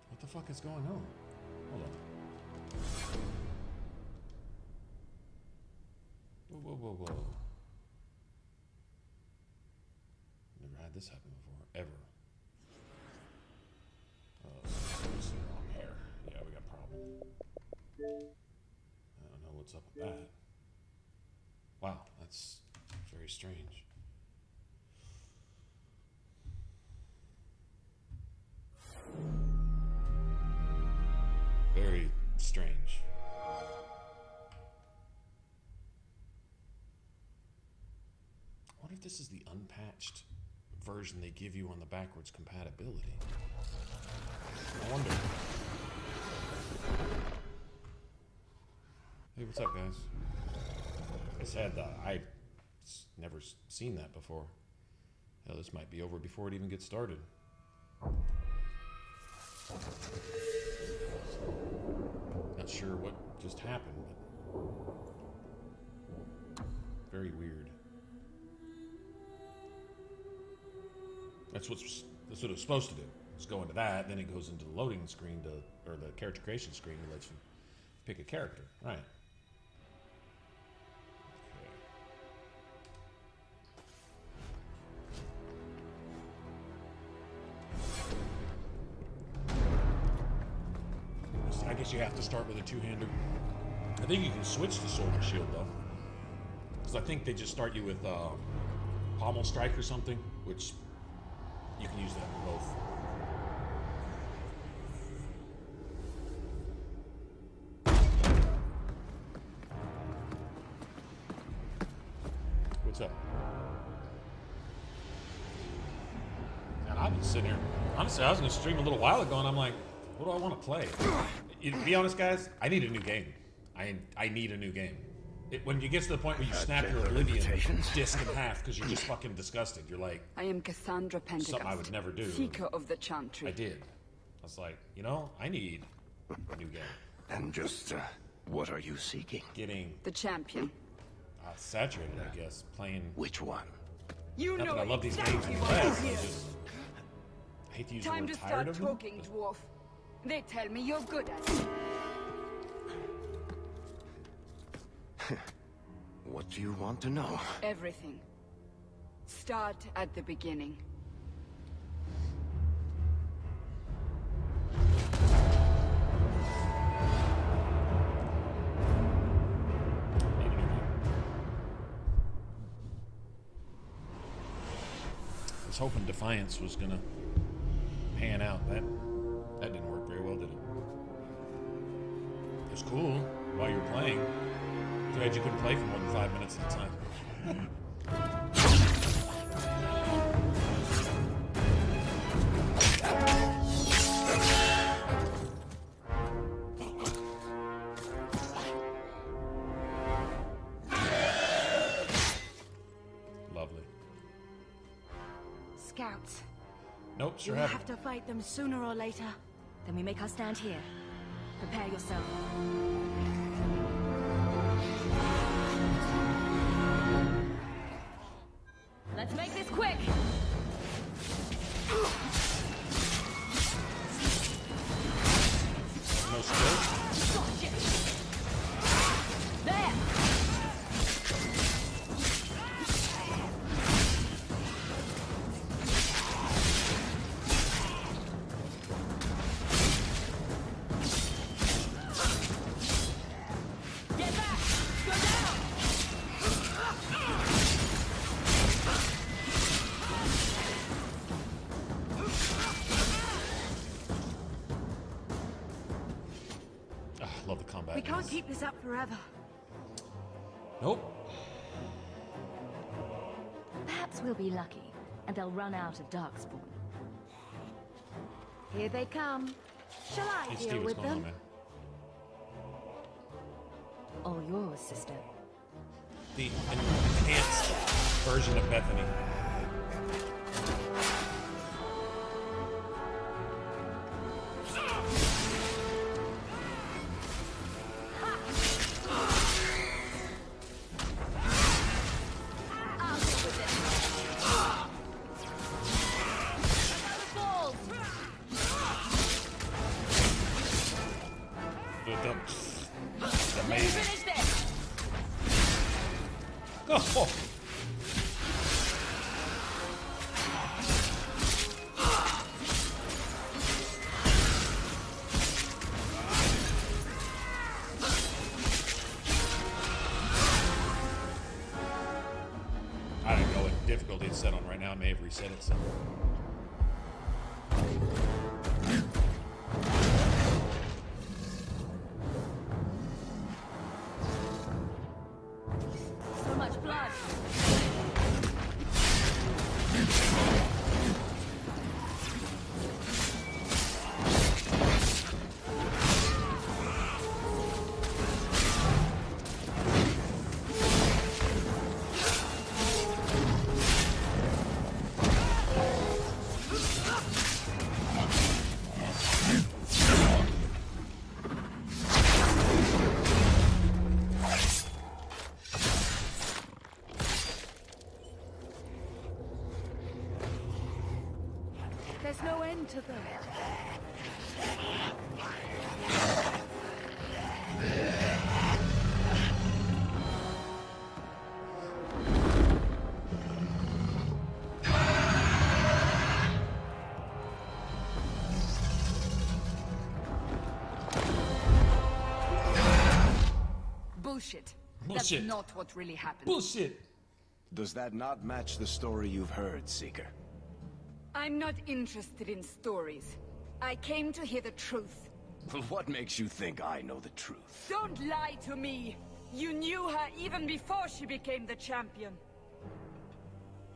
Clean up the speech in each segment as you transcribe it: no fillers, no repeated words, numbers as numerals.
What the fuck is going on? Hold on. Whoa, whoa, whoa, whoa. Never had this happen before, ever. It's the wrong hair. Yeah, we got a problem. I don't know what's up with that. Wow, that's very strange. Very strange. What if this is the unpatched version they give you on the backwards compatibility? I wonder. Hey, what's up, guys? I said I've never seen that before. Hell, this might be over before it even gets started. Not sure what just happened, but very weird. That's what it was supposed to do. It's go into that, then it goes into the loading screen or the character creation screen to let you pick a character. Right. I guess you have to start with a two-hander. I think you can switch to sword and shield though, because I think they just start you with pommel strike or something, which you can use that for both. What's up? And I've been sitting here. Honestly, I was going to stream a little while ago, and I'm like, what do I want to play? To be honest, guys, I need a new game. I need a new game. When you get to the point where you snap your Oblivion disc in half because you're just fucking disgusted, you're like, I am Cassandra Pentecost, something I would never do. Seeker of the Chantry. I did. I was like, you know, I need a new game. And just, what are you seeking? Getting the champion. Saturated, I guess. Playing. Which one? You know I love these exactly games. what I it is. hate to use Time the to word tired start of them. talking, dwarf. They tell me you're good at it. What do you want to know? Everything. Start at the beginning. I was hoping Defiance was gonna pan out. That didn't work very well, did it? It was cool while you were playing. Too bad you couldn't play for more than 5 minutes at a time. Lovely. Scouts. Nope, sure You haven't. have to fight them sooner or later. Then we make our stand here. Prepare yourself. Let's make this quick! No skill? Gotcha. There! Get back! Go down! Love the combat. We can't keep this up forever. Nope. Perhaps we'll be lucky, and they'll run out of Darkspawn. Here they come. Shall I Hey deal Steve, what's with going on, them? man? All yours, sister. The enhanced version of Bethany. Oh. I don't know what difficulty it's set on right now. I may have reset it. So. So much blood. There's no end to them. Bullshit. Bullshit. That's not what really happened. Bullshit. Does that not match the story you've heard, Seeker? I'm not interested in stories. I came to hear the truth. Well, what makes you think I know the truth? Don't lie to me! You knew her even before she became the champion.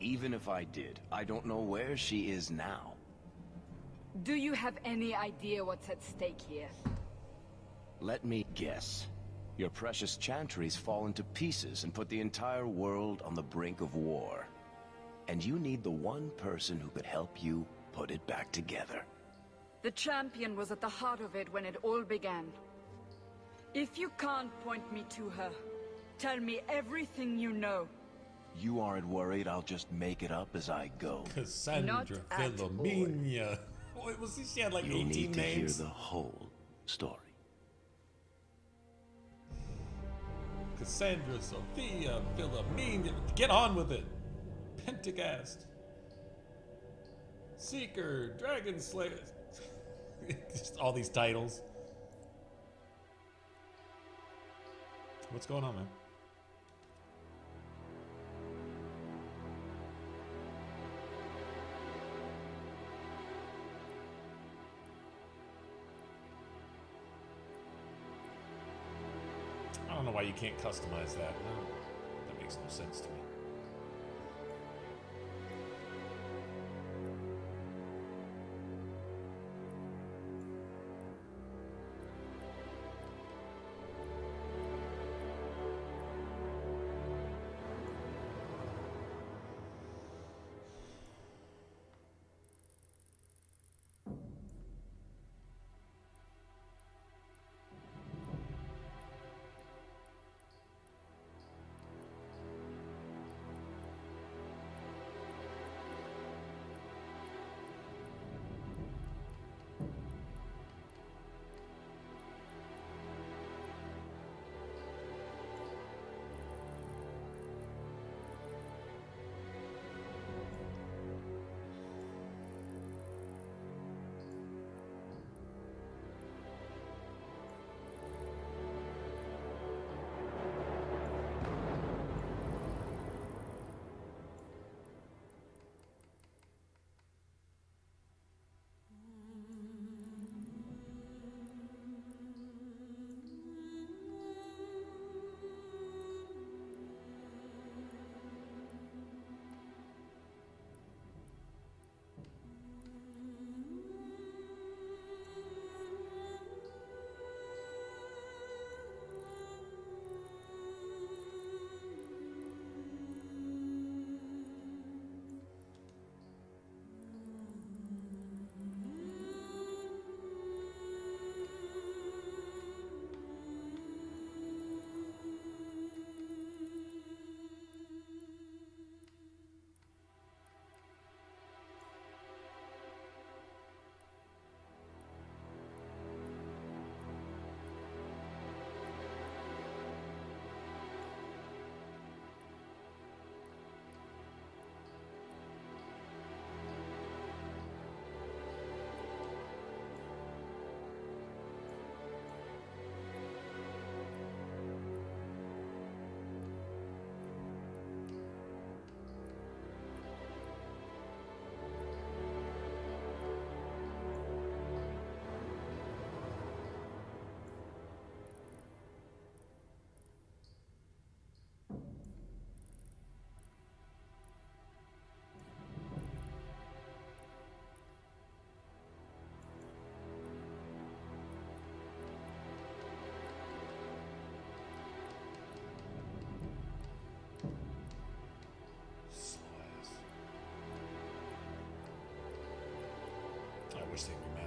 Even if I did, I don't know where she is now. Do you have any idea what's at stake here? Let me guess. Your precious chantries fallen to pieces and put the entire world on the brink of war. And you need the one person who could help you put it back together. The champion was at the heart of it when it all began. If you can't point me to her, tell me everything you know. You aren't worried I'll just make it up as I go? Cassandra Not at Philomena. What was this? She had like You'll 18 need to hear names. the whole story. Cassandra, Sophia, Philomena. Get on with it. Pentagast. Seeker, Dragon Slayer. Just all these titles. What's going on, man? I don't know why you can't customize that. No, that makes no sense to me.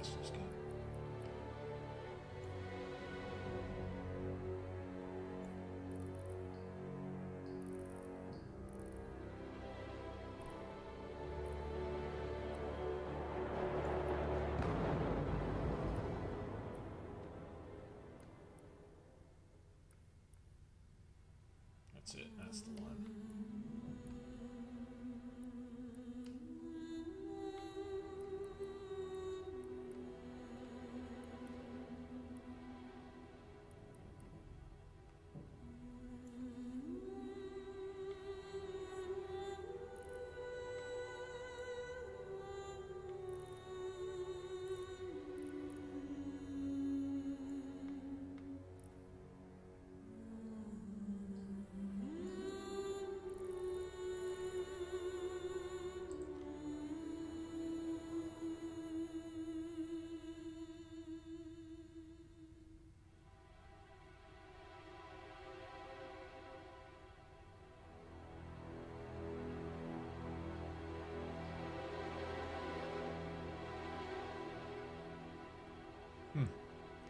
best in this game. That's it. That's the one.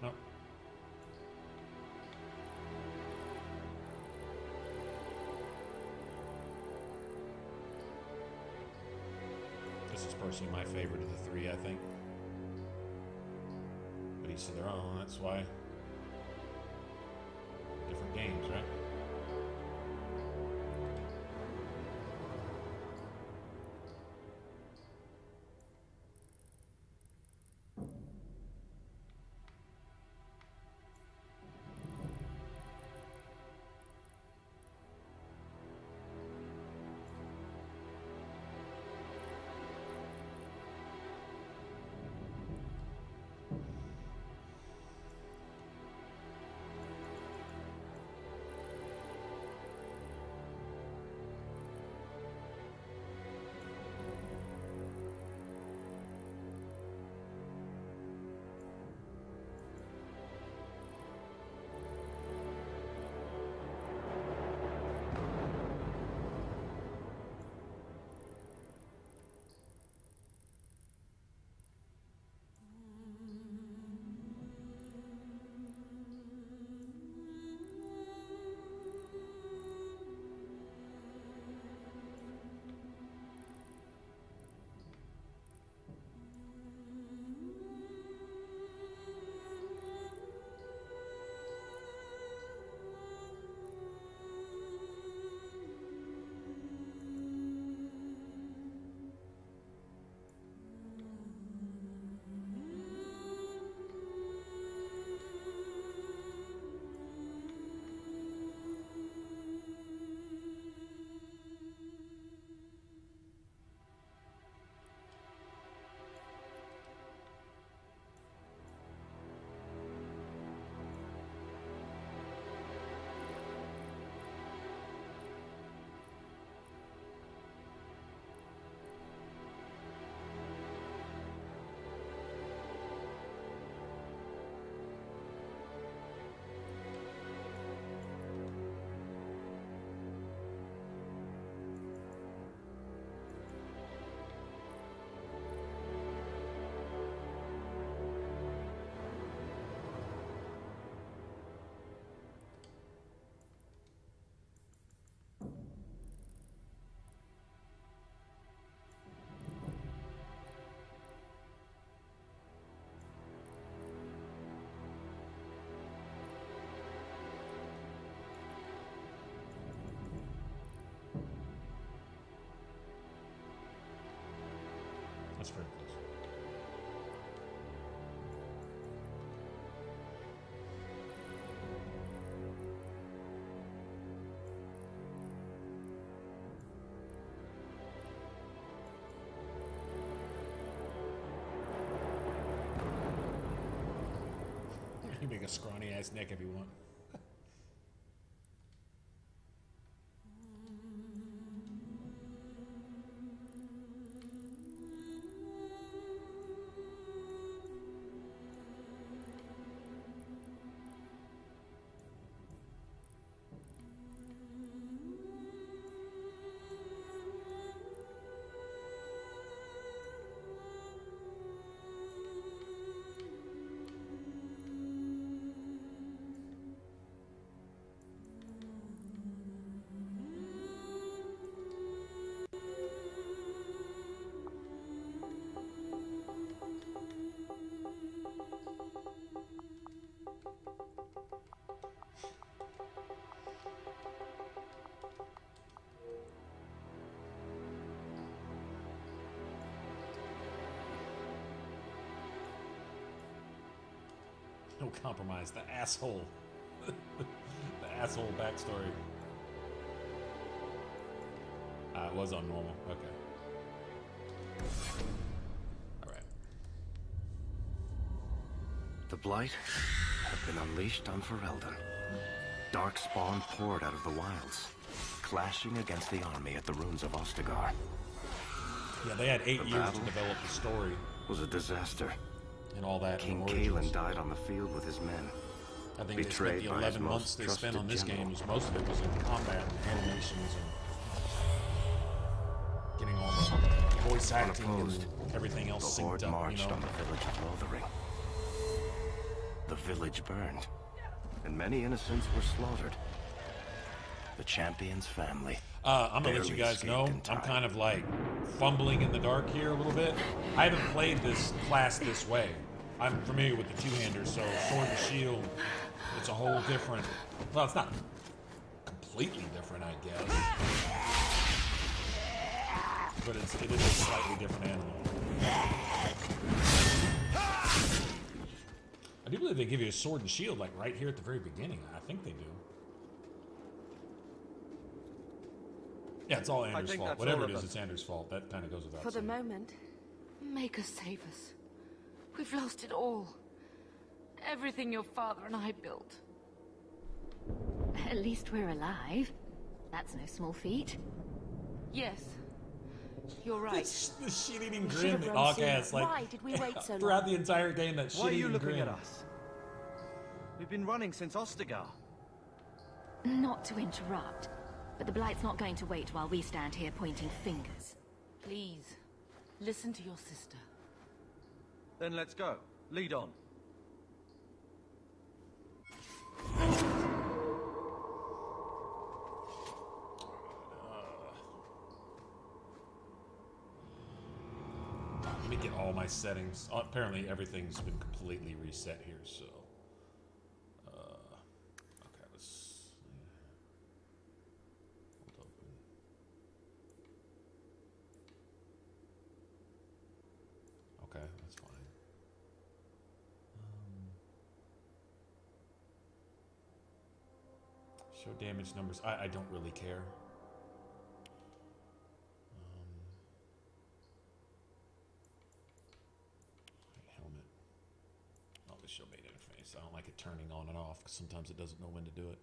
No. This is personally my favorite of the three, I think. But each to their own, that's why. Different games, right? That's very close. You make a scrawny ass neck if you want. No compromise. The asshole. The asshole backstory. It was on normal. Okay. Alright. The Blight had been unleashed on Ferelden. Darkspawn poured out of the wilds, clashing against the army at the ruins of Ostagar. Yeah, they had 8 years to develop the story. Was a disaster. And all that. King Kalen died on the field with his men. I think they spent the 11 months they spent on this game, most of it was in combat and animations and getting all the voice acting and everything else synced up, marched you know? on the village of Lothering. The village burned, and many innocents were slaughtered. The champion's family. I'm gonna let you guys know, I'm kind of like fumbling in the dark here a little bit. I haven't played this class this way. I'm familiar with the two-handers, so sword and shield, it's a whole different, well, it's not completely different, I guess. But it is a slightly different animal. I do believe they give you a sword and shield, like right here at the very beginning. I think they do. Yeah, it's all Andrew's fault. Whatever it is, it's Andrew's fault. That kind of goes without saying. For the moment, make us save us. We've lost it all. Everything your father and I built. At least we're alive. That's no small feat. Yes, you're right. The shit-eating grin that Hawk has, like, why did we wait so long? throughout the entire game, that Why are you shit-eating looking grin. at us? We've been running since Ostagar. Not to interrupt, but the Blight's not going to wait while we stand here pointing fingers. Please, listen to your sister. Then let's go. Lead on. Let me get all my settings. Apparently everything's been completely reset here, so... okay, let's... Hold open. Okay, that's fine. Show damage numbers. I don't really care. Helmet. I'll just show beta interface. I don't like it turning on and off because sometimes it doesn't know when to do it.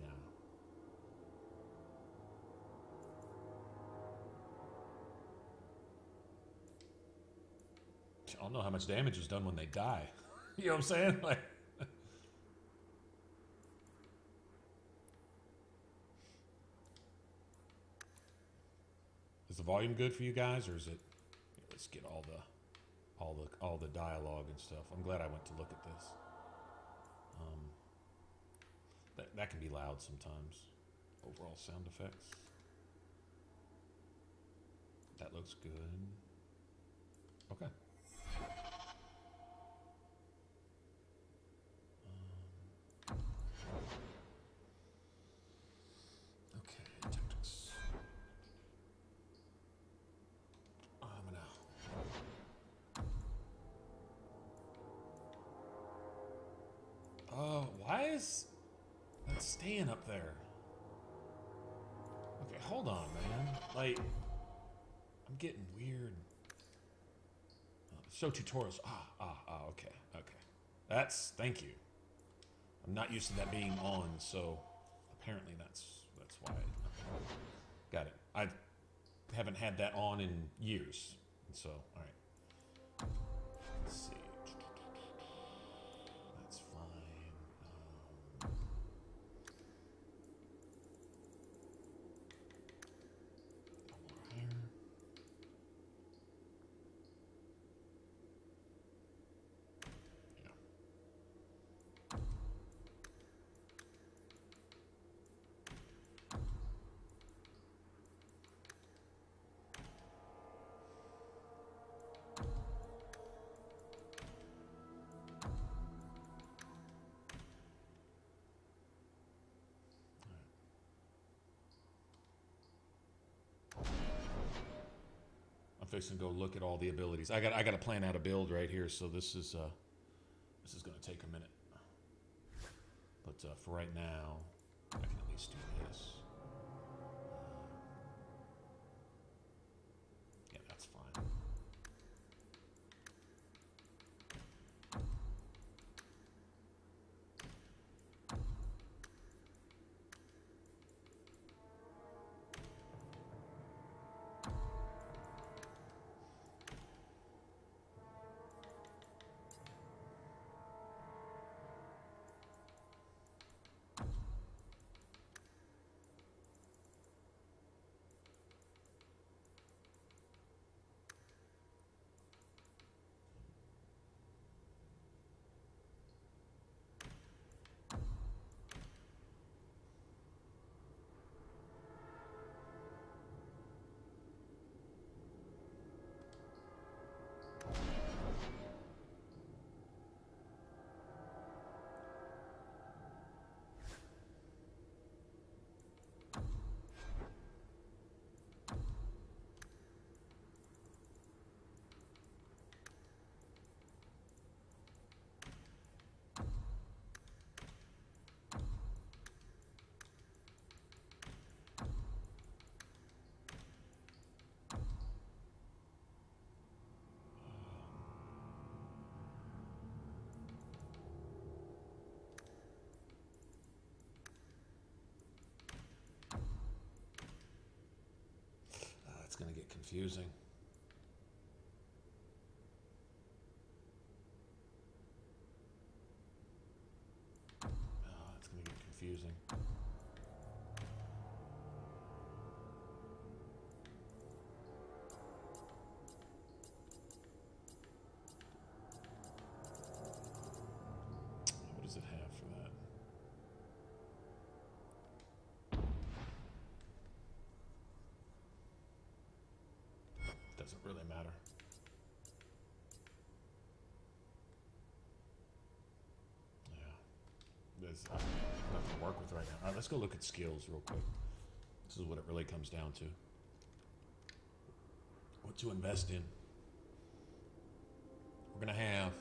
No. I don't know how much damage is done when they die. You know what I'm saying? Like, is the volume good for you guys, or is it? Here, let's get all the dialogue and stuff. I'm glad I went to look at this. That can be loud sometimes. Overall sound effects. That looks good. Okay. Okay, tactics. Why is that staying up there? Okay, hold on, man. Like, I'm getting weird. Show tutorials. Okay. Thank you. I'm not used to that being on, so apparently that's why. Got it. I haven't had that on in years, so all right. Let's see. That's fine. Here. place and go look at all the abilities. I got to plan out a build right here, so this is going to take a minute. But for right now, I can at least do this. Yeah, that's fine. It's going to get confusing. It's going to get confusing. What does it have for that? Doesn't really matter. Yeah. There's nothing to work with right now. All right, let's go look at skills real quick. This is what it really comes down to. What to invest in. We're going to have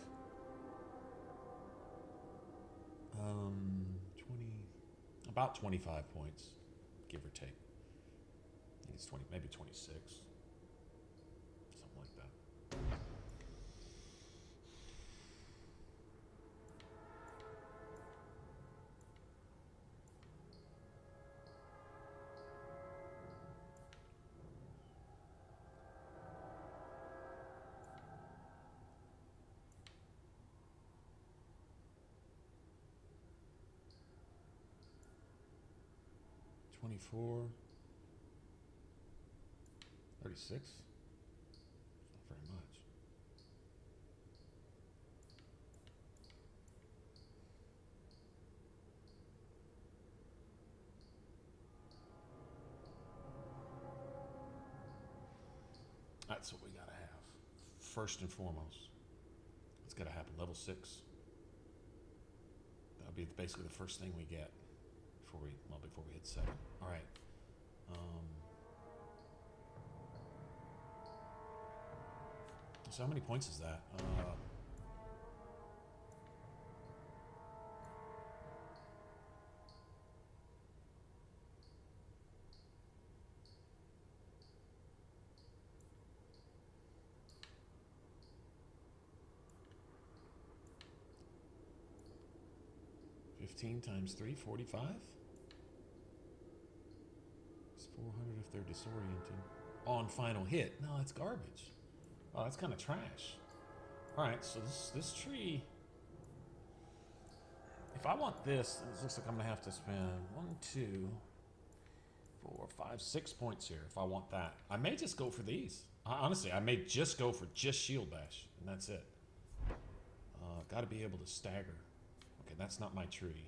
about 25 points, give or take. I think it's 20, maybe 26. Something like that. $24, $36. Not very much. That's what we gotta have. First and foremost. It's gotta happen. Level 6. That'll be basically the first thing we get before we hit 7. All right. So how many points is that? Times 3, 45? It's 400 if they're disoriented. On final hit. No, that's garbage. Oh, that's kind of trash. Alright, so this tree... If I want this, it looks like I'm going to have to spend 1, 2, 4, 5, 6 points here if I want that. I may just go for these. Honestly, I may just go for just Shield Bash, and that's it. Got to be able to stagger. Okay, that's not my tree.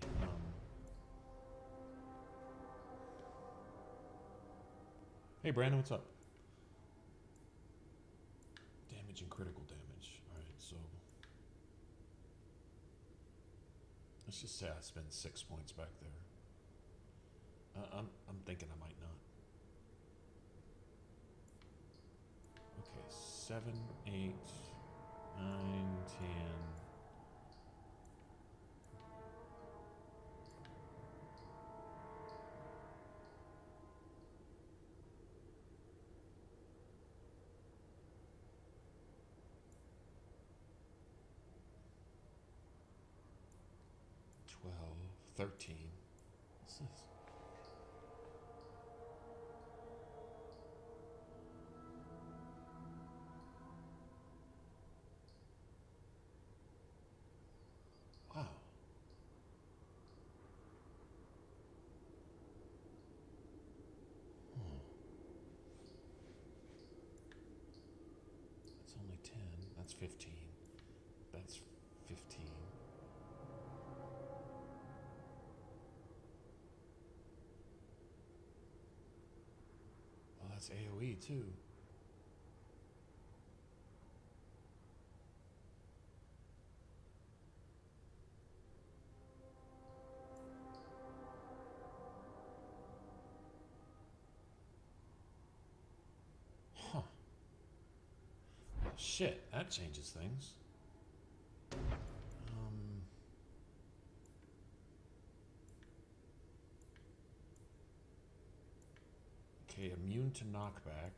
Hey, Brandon, what's up? Damage and critical damage. All right, so let's just say I spend 6 points back there. I'm thinking I might not. Okay, 7, 8, 9, 10. Twelve, 13. What's this? Wow. That's only 10. That's 15. That's 15. Well, that's AoE too. Huh. Shit, that changes things. Okay, immune to knockback.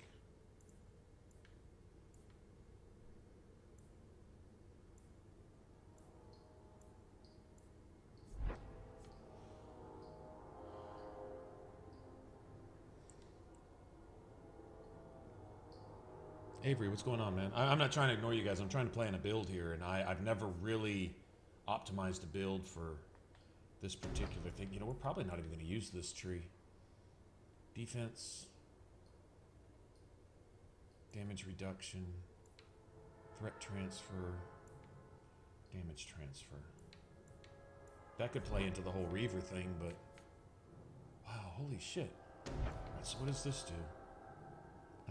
Avery, what's going on, man? I'm not trying to ignore you guys. I'm trying to plan a build here, and I've never really optimized a build for this particular thing. You know, we're probably not even going to use this tree. Defense, damage reduction, threat transfer, damage transfer. That could play into the whole Reaver thing, but wow, holy shit. Alright, so what does this do?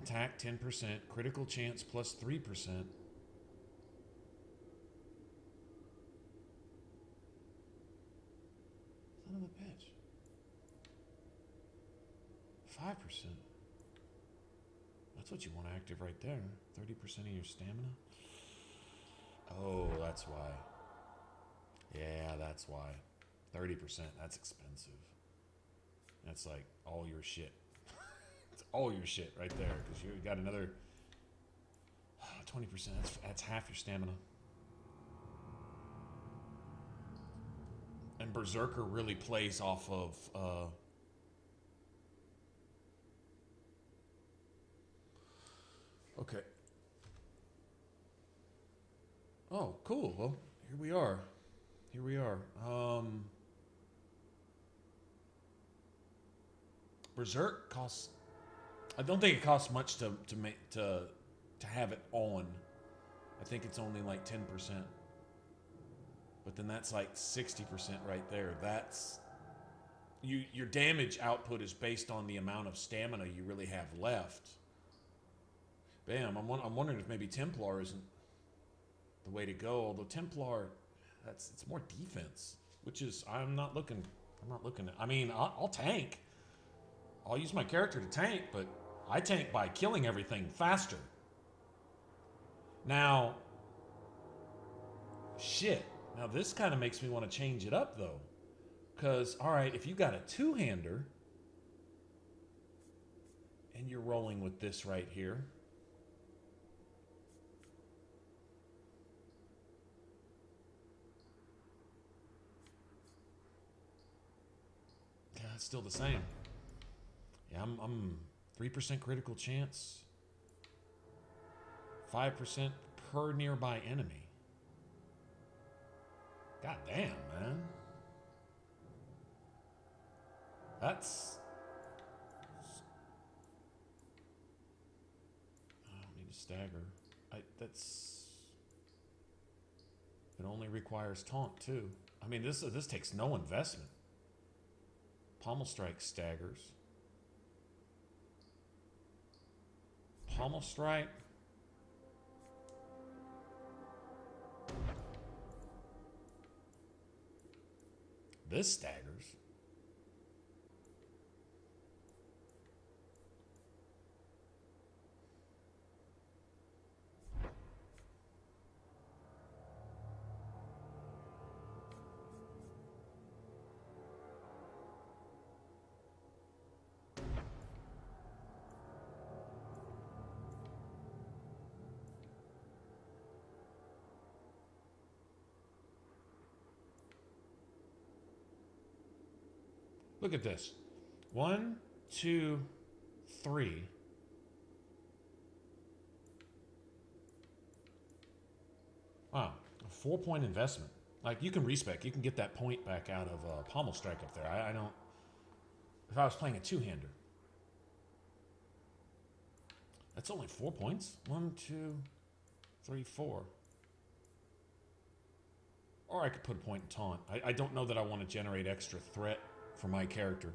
Attack 10%, critical chance plus 3%. Son of a bitch. 5%. That's what you want active right there. 30% of your stamina. Oh, that's why. Yeah, that's why. 30%, that's expensive. That's like all your shit. It's all your shit right there, because you got another 20%. That's half your stamina. And Berserker really plays off of okay. Oh, cool. Well, here we are. Here we are. Berserk costs. I don't think it costs much to have it on. I think it's only like 10%. But then that's like 60% right there. That's your damage output is based on the amount of stamina you really have left. Bam! I'm wondering if maybe Templar isn't the way to go. Although Templar, it's more defense, which is I'm not looking at. I mean, I'll tank. I'll use my character to tank, but I tank by killing everything faster. Now, shit. Now this kind of makes me want to change it up though, because all right, if you got a two-hander and you're rolling with this right here. It's still the same. Yeah, I'm 3% critical chance, 5% per nearby enemy. God damn, man. That's. I don't need to stagger. That's. It only requires taunt too. I mean, this takes no investment. Pommel strike staggers. Pommel strike. This staggers. Look at this. 1, 2, 3. Wow, a 4-point investment. Like, you can respec. You can get that point back out of Pommel Strike up there. I don't... If I was playing a two-hander. That's only 4 points. 1, 2, 3, 4. Or I could put a point in taunt. I don't know that I want to generate extra threat for my character.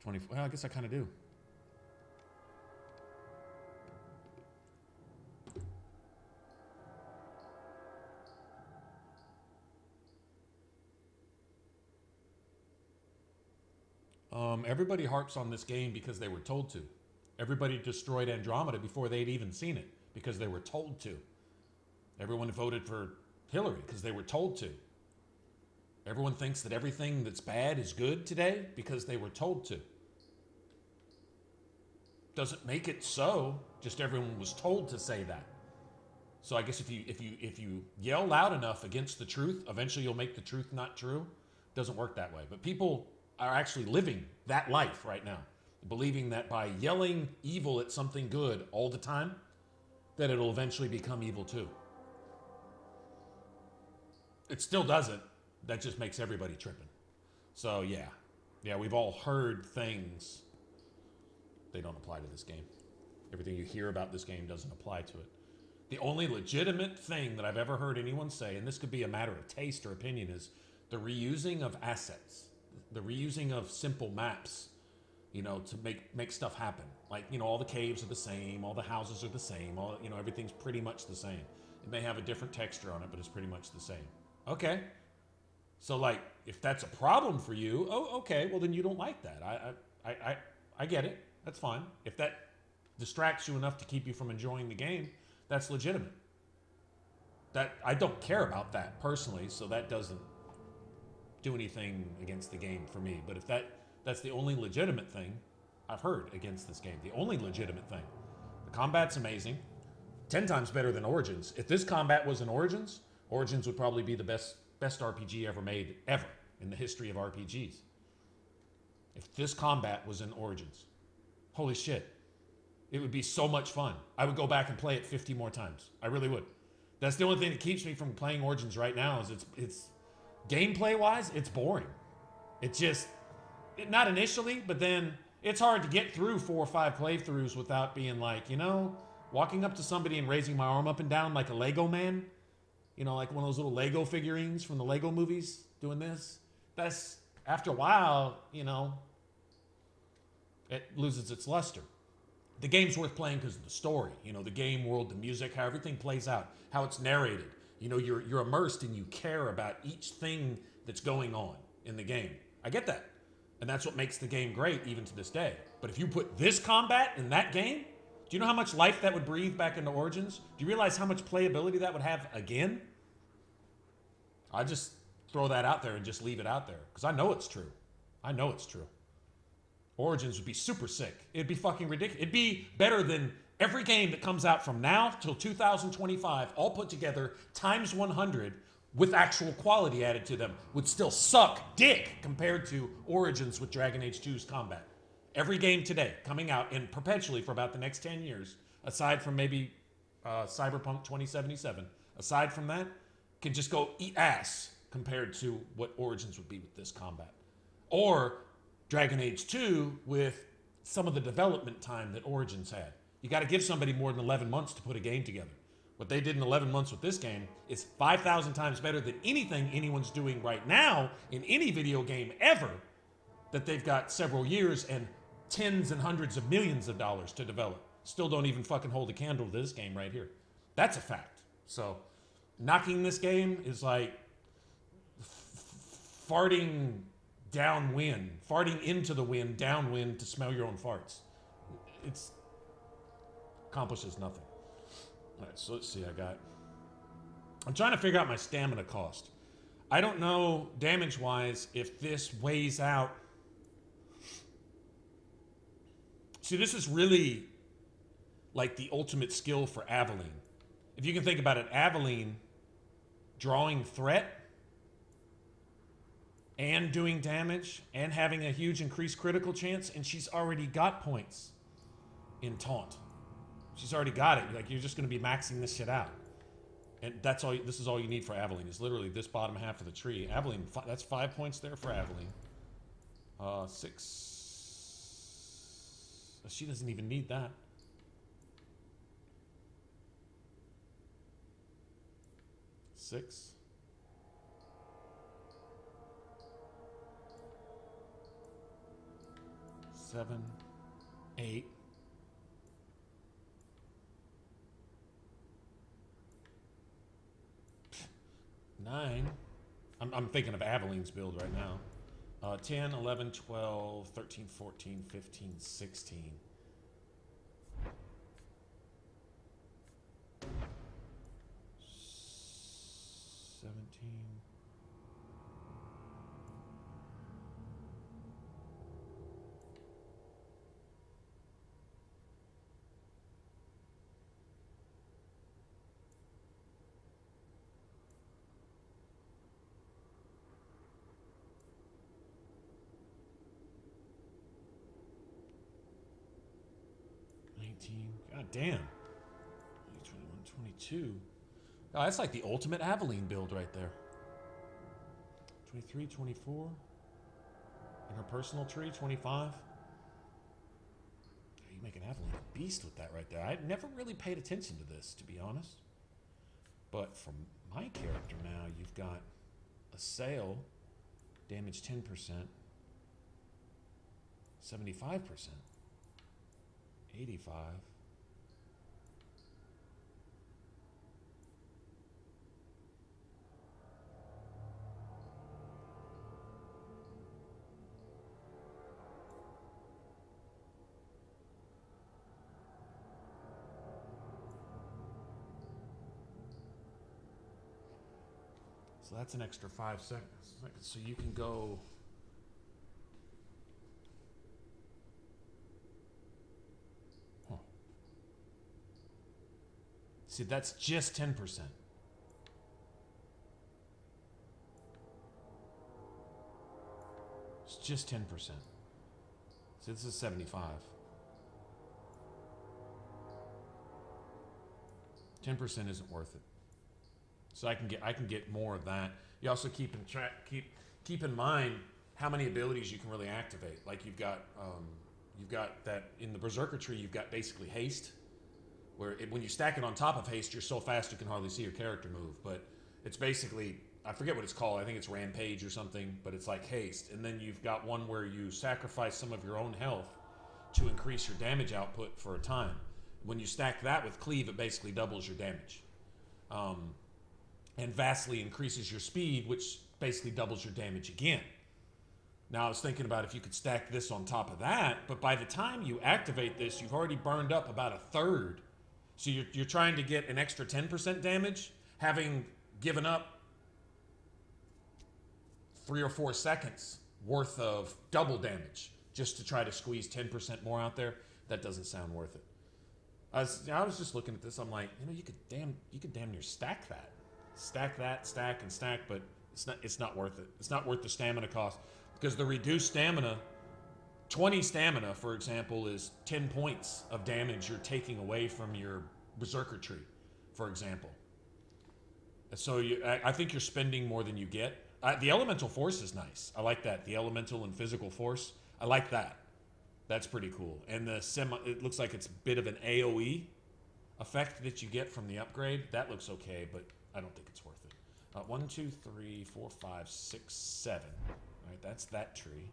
24. Well, I guess I kind of do. Everybody harps on this game because they were told to. Everybody destroyed Andromeda before they'd even seen it because they were told to. Everyone voted for Hillary because they were told to. Everyone thinks that everything that's bad is good today because they were told to. Doesn't make it so, just everyone was told to say that. So I guess if you yell loud enough against the truth, eventually you'll make the truth not true. Doesn't work that way. But people are actually living that life right now, believing that by yelling evil at something good all the time, that it'll eventually become evil too. It still doesn't. That just makes everybody tripping. So yeah, we've all heard things. They don't apply to this game. Everything you hear about this game doesn't apply to it. The only legitimate thing that I've ever heard anyone say, and this could be a matter of taste or opinion, is the reusing of assets. The reusing of simple maps, you know, to make stuff happen. Like, you know, all the caves are the same, all the houses are the same, all, you know, everything's pretty much the same. It may have a different texture on it, but it's pretty much the same. Okay. So, like, if that's a problem for you, oh, okay, well, then you don't like that. I get it. That's fine. If that distracts you enough to keep you from enjoying the game, that's legitimate. That I don't care about that personally, so that doesn't do anything against the game for me. But if that's the only legitimate thing I've heard against this game, the only legitimate thing. The combat's amazing. 10 times better than Origins. If this combat was in Origins, Origins would probably be the best RPG ever made, ever, in the history of RPGs. If this combat was in Origins, holy shit, it would be so much fun. I would go back and play it 50 more times. I really would. That's the only thing that keeps me from playing Origins right now, is it's gameplay-wise, it's boring. It's just, not initially, but then it's hard to get through 4 or 5 playthroughs without being like, you know, walking up to somebody and raising my arm up and down like a Lego man. You know, like one of those little Lego figurines from the Lego movies doing this. That's, after a while, you know, it loses its luster. The game's worth playing because of the story. You know, the game world, the music, how everything plays out, how it's narrated. You know, you're immersed and you care about each thing that's going on in the game. I get that. And that's what makes the game great even to this day. But if you put this combat in that game, do you know how much life that would breathe back into Origins? Do you realize how much playability that would have again? I just throw that out there and just leave it out there because I know it's true. I know it's true. Origins would be super sick. It'd be fucking ridiculous. It'd be better than every game that comes out from now till 2025, all put together, times 100, with actual quality added to them, would still suck dick compared to Origins with Dragon Age 2's combat. Every game today coming out and perpetually for about the next 10 years, aside from maybe Cyberpunk 2077, aside from that, can just go eat ass compared to what Origins would be with this combat. Or Dragon Age 2 with some of the development time that Origins had. You got to give somebody more than 11 months to put a game together. What they did in 11 months with this game is 5,000 times better than anything anyone's doing right now in any video game ever that they've got several years and tens and hundreds of millions of dollars to develop. Still don't even fucking hold a candle to this game right here. That's a fact. So knocking this game is like farting downwind, farting into the wind, downwind to smell your own farts. It's accomplishes nothing. All right, so let's see. I'm trying to figure out my stamina cost. I don't know damage-wise if this weighs out. See, this is really like the ultimate skill for Aveline. If you can think about it, Aveline, drawing threat and doing damage and having a huge increased critical chance, and she's already got points in taunt. She's already got it. Like, you're just going to be maxing this shit out. And that's all. This is all you need for Aveline, is literally this bottom half of the tree. Aveline, that's 5 points there for Aveline. 6. She doesn't even need that. Six. 7, 8. 9. I'm thinking of Aveline's build right now. 10, 11, 12, 13, 14, 15, 16. 17. God damn. 21, 22. Oh, that's like the ultimate Aveline build right there. 23, 24. In her personal tree, 25. You make an Aveline a beast with that right there. I never really paid attention to this, to be honest. But from my character now, you've got Assail, damage 10%, 75%, 85. So that's an extra 5 seconds. So you can go. Huh. See, that's just 10%. It's just 10%. So this is 75. 10% isn't worth it. So I can get more of that. You also keep in mind how many abilities you can really activate. Like you've got that in the Berserker tree. You've got basically haste, where when you stack it on top of haste, you're so fast you can hardly see your character move. But it's basically, I forget what it's called. I think it's Rampage or something. But it's like haste. And then you've got one where you sacrifice some of your own health to increase your damage output for a time. When you stack that with Cleave, it basically doubles your damage. And vastly increases your speed, which basically doubles your damage again. Now, I was thinking about if you could stack this on top of that, but by the time you activate this, you've already burned up about a third. So you're trying to get an extra 10% damage, having given up 3 or 4 seconds worth of double damage just to try to squeeze 10% more out there. That doesn't sound worth it. I was just looking at this. I'm like, you could damn near stack that. Stack that, stack and stack, but it's not worth it. It's not worth the stamina cost, because the reduced stamina, 20 stamina, for example, is 10 points of damage you're taking away from your Berserker tree, for example. So I think you're spending more than you get. The Elemental Force is nice. I like that. The Elemental and Physical Force. I like that. That's pretty cool. And it looks like it's a bit of an AoE effect that you get from the upgrade. That looks okay, but I don't think it's worth it. 1, 2, 3, 4, 5, 6, 7. All right, that's that tree.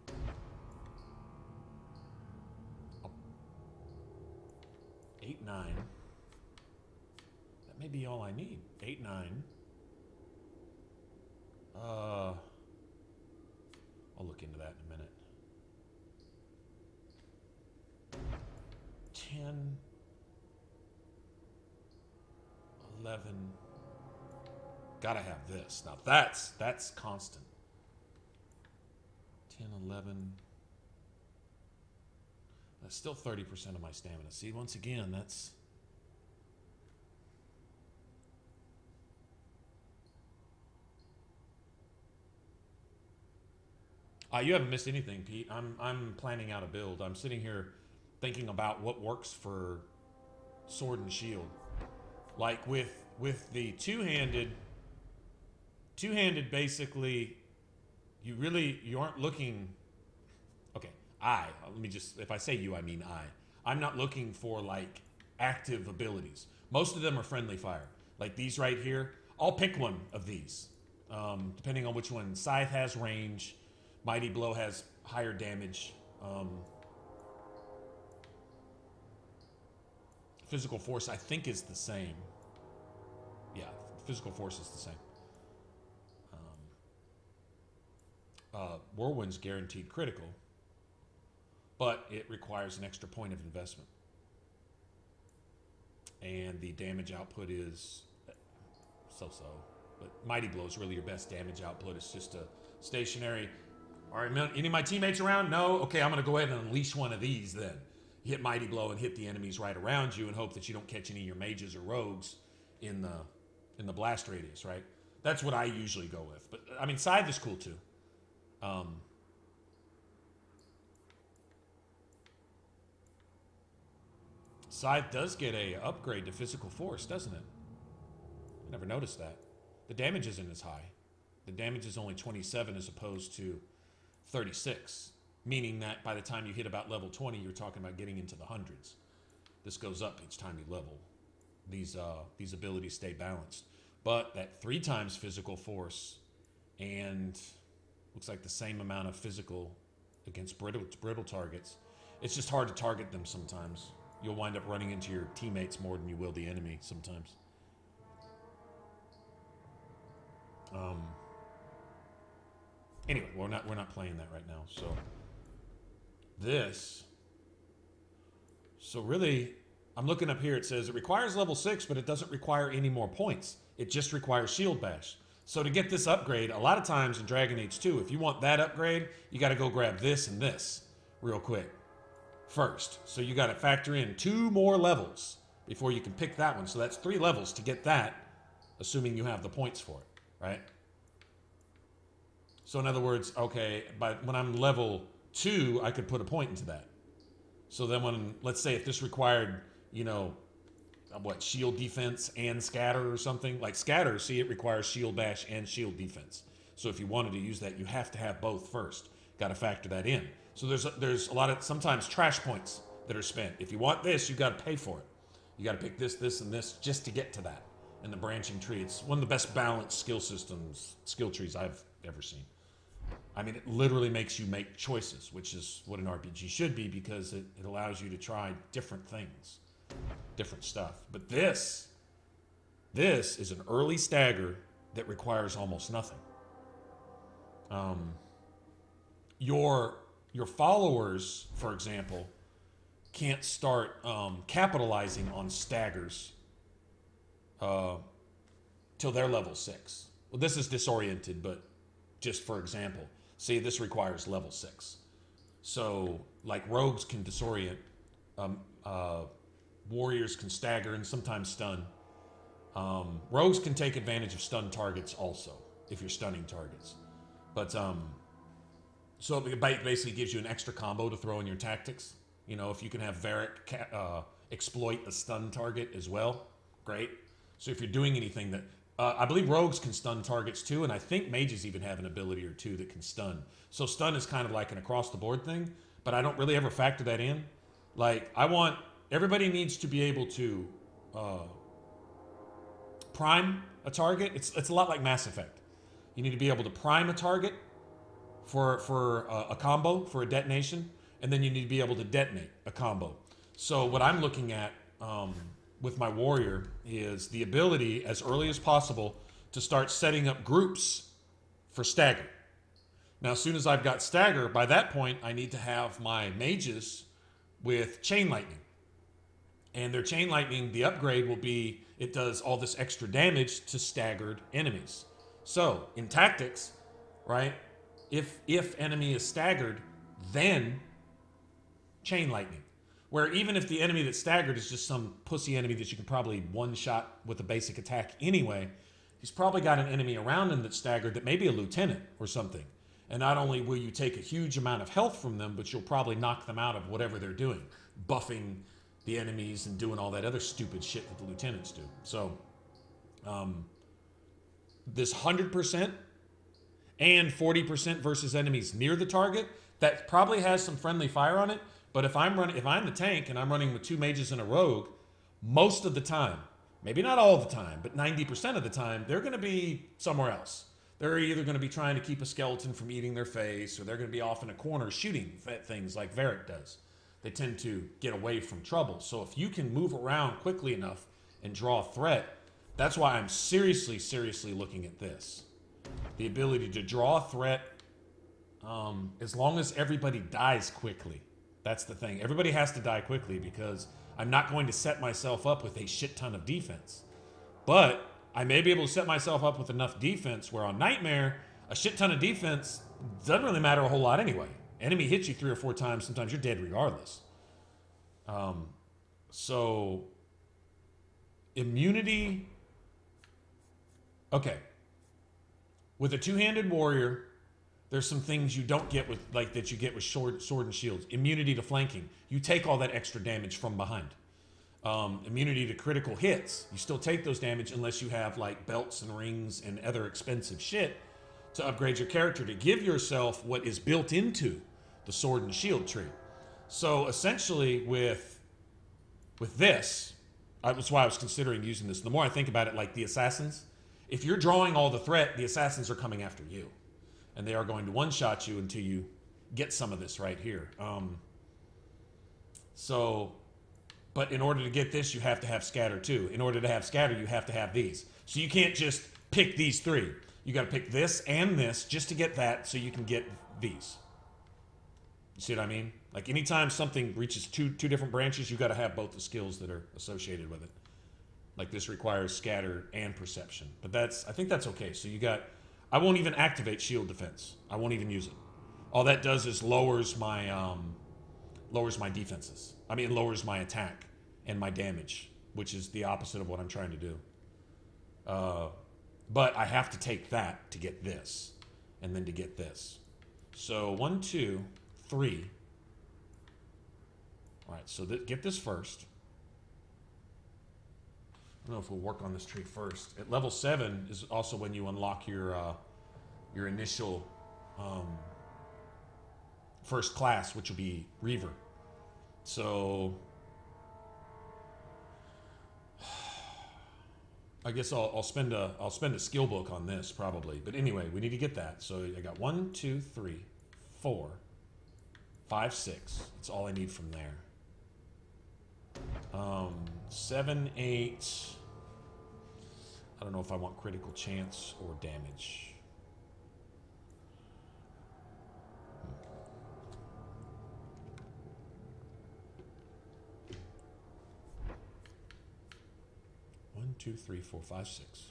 8, 9. That may be all I need. 8, 9. I'll look into that in a minute. 10, 11. Gotta have this. Now that's constant. 10, 11. That's still 30% of my stamina. See, once again, that's... You haven't missed anything, Pete. I'm planning out a build. I'm sitting here thinking about what works for sword and shield. Like with the two-handed basically, you aren't looking. Okay, let me just, if I say you, I mean I'm not looking for like active abilities. Most of them are friendly fire. Like these right here, I'll pick one of these, depending on which one. Scythe has range. Mighty Blow has higher damage. Physical Force, I think, is the same. Yeah, Physical Force is the same. Whirlwind's guaranteed critical, but it requires an extra point of investment. And the damage output is so-so. But Mighty Blow is really your best damage output. It's just a stationary... All right, any of my teammates around? No? Okay, I'm going to go ahead and unleash one of these then. You hit Mighty Blow and hit the enemies right around you and hope that you don't catch any of your mages or rogues in the blast radius, right? That's what I usually go with. But, I mean, Scythe is cool, too. Scythe does get a upgrade to Physical Force, doesn't it? I never noticed that. The damage isn't as high. The damage is only 27 as opposed to 36, meaning that by the time you hit about level 20, you're talking about getting into the hundreds. This goes up each time you level. These abilities stay balanced. But that 3 times Physical Force and looks like the same amount of physical against brittle targets. It's just hard to target them sometimes. You'll wind up running into your teammates more than you will the enemy sometimes. Anyway, we're not playing that right now. So really, I'm looking up here. It says it requires level 6, but it doesn't require any more points. It just requires Shield Bash. So to get this upgrade, a lot of times in Dragon Age 2, if you want that upgrade, you got to go grab this and this real quick first. So you got to factor in 2 more levels before you can pick that one. So that's 3 levels to get that, assuming you have the points for it, right? So in other words, okay, when I'm level 2, I could put a point into that. So then when, let's say if this required, you know, what, shield defense and scatter or something? Like scatter, see, it requires shield bash and shield defense. So if you wanted to use that, you have to have both first. Got to factor that in. So there's a lot of, sometimes, trash points that are spent. If you want this, you got to pay for it. You got to pick this, this, and this just to get to that. And the branching tree, it's one of the best balanced skill trees I've ever seen. I mean, it literally makes you make choices, which is what an RPG should be, because it allows you to try different things, different stuff. But this is an early stagger that requires almost nothing. Your followers, for example, can't start capitalizing on staggers till they're level 6. Well, this is disoriented, but just for example, see, this requires level 6. So, like, rogues can disorient, warriors can stagger and sometimes stun. Rogues can take advantage of stun targets also, if you're stunning targets. But, so it basically gives you an extra combo to throw in your tactics. You know, if you can have Varric exploit a stun target as well, great. So if you're doing anything that... I believe rogues can stun targets too, and I think mages even have an ability or two that can stun. So stun is kind of like an across-the-board thing, but I don't really ever factor that in. Like, everybody needs to be able to prime a target. It's a lot like Mass Effect. You need to be able to prime a target for a combo, for a detonation, and then you need to be able to detonate a combo. So what I'm looking at... with my warrior is the ability as early as possible to start setting up groups for stagger. Now, as soon as I've got stagger, by that point, I need to have my mages with chain lightning. And their chain lightning, the upgrade will be, it does all this extra damage to staggered enemies. So, in tactics, right, if enemy is staggered, then chain lightning. Where even if the enemy that's staggered is just some pussy enemy that you can probably one-shot with a basic attack anyway, he's probably got an enemy around him that's staggered that may be a lieutenant or something. And not only will you take a huge amount of health from them, but you'll probably knock them out of whatever they're doing, buffing the enemies and doing all that other stupid shit that the lieutenants do. So, this 100% and 40% versus enemies near the target, that probably has some friendly fire on it. But if I'm the tank and I'm running with 2 mages and a rogue, most of the time, maybe not all the time, but 90% of the time, they're going to be somewhere else. They're either going to be trying to keep a skeleton from eating their face, or they're going to be off in a corner shooting at things like Varric does. They tend to get away from trouble. So if you can move around quickly enough and draw a threat, that's why I'm seriously, seriously looking at this. The ability to draw a threat, as long as everybody dies quickly. That's the thing. Everybody has to die quickly because I'm not going to set myself up with a shit ton of defense. But I may be able to set myself up with enough defense where on Nightmare, a shit ton of defense doesn't really matter a whole lot anyway. Enemy hits you 3 or 4 times, sometimes you're dead regardless. So, immunity. Okay. With a 2-handed warrior, there's some things you don't get with, like that you get with sword and shields. Immunity to flanking. You take all that extra damage from behind. Immunity to critical hits. You still take those damage unless you have like belts and rings and other expensive shit to upgrade your character to give yourself what is built into the sword and shield tree. So essentially with this, that's why I was considering using this. The more I think about it, like the assassins, if you're drawing all the threat, the assassins are coming after you. And they are going to one-shot you until you get some of this right here. But in order to get this, you have to have scatter too. In order to have scatter, you have to have these. So you can't just pick these 3. You got to pick this and this just to get that so you can get these. You see what I mean? Like anytime something reaches two different branches, you got to have both the skills that are associated with it. Like this requires scatter and perception. But I think that's okay. So you got, I won't even activate shield defense. I won't even use it. All that does is lowers my defenses. I mean, lowers my attack and my damage, which is the opposite of what I'm trying to do. But I have to take that to get this, and then to get this. So 1, 2, 3. All right, so get this first. I don't know if we'll work on this tree first. At level 7 is also when you unlock your initial first class, which will be Reaver. So I guess I'll spend a skill book on this probably. But anyway, we need to get that. So I got 1, 2, 3, 4, 5, 6. That's all I need from there. 7, 8. I don't know if I want critical chance or damage. One, 2, 3, 4, 5, 6.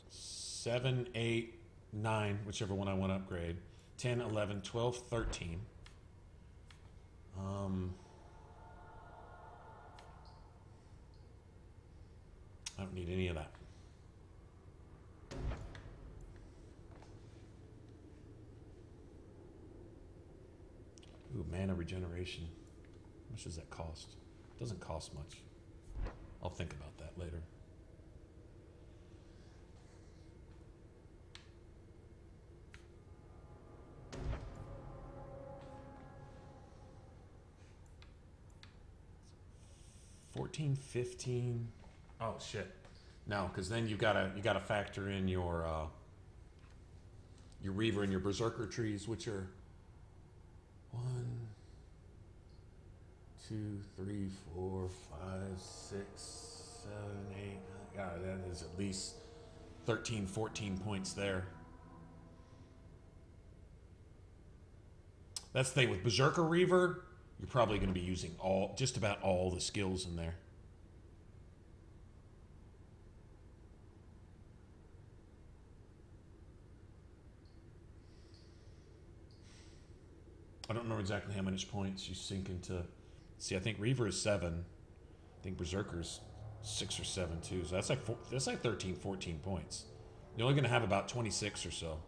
Seven, 8, 9, whichever one I want to upgrade. 10, 11, 12, 13. I don't need any of that. Ooh, mana regeneration. How much does that cost? It doesn't cost much. I'll think about that later. $14, $15. Oh shit! No, because then you gotta factor in your Reaver and your Berserker trees, which are 1, 2, 3, 4, 5, 6, 7, 8. God, that is at least 13, 14 points there. That's the thing with Berserker Reaver. You're probably going to be using just about all the skills in there. I don't know exactly how many points you sink into. See, I think Reaver is 7. I think Berserker's 6 or 7 too. So that's like 13, 14 points. You're only going to have about 26 or so.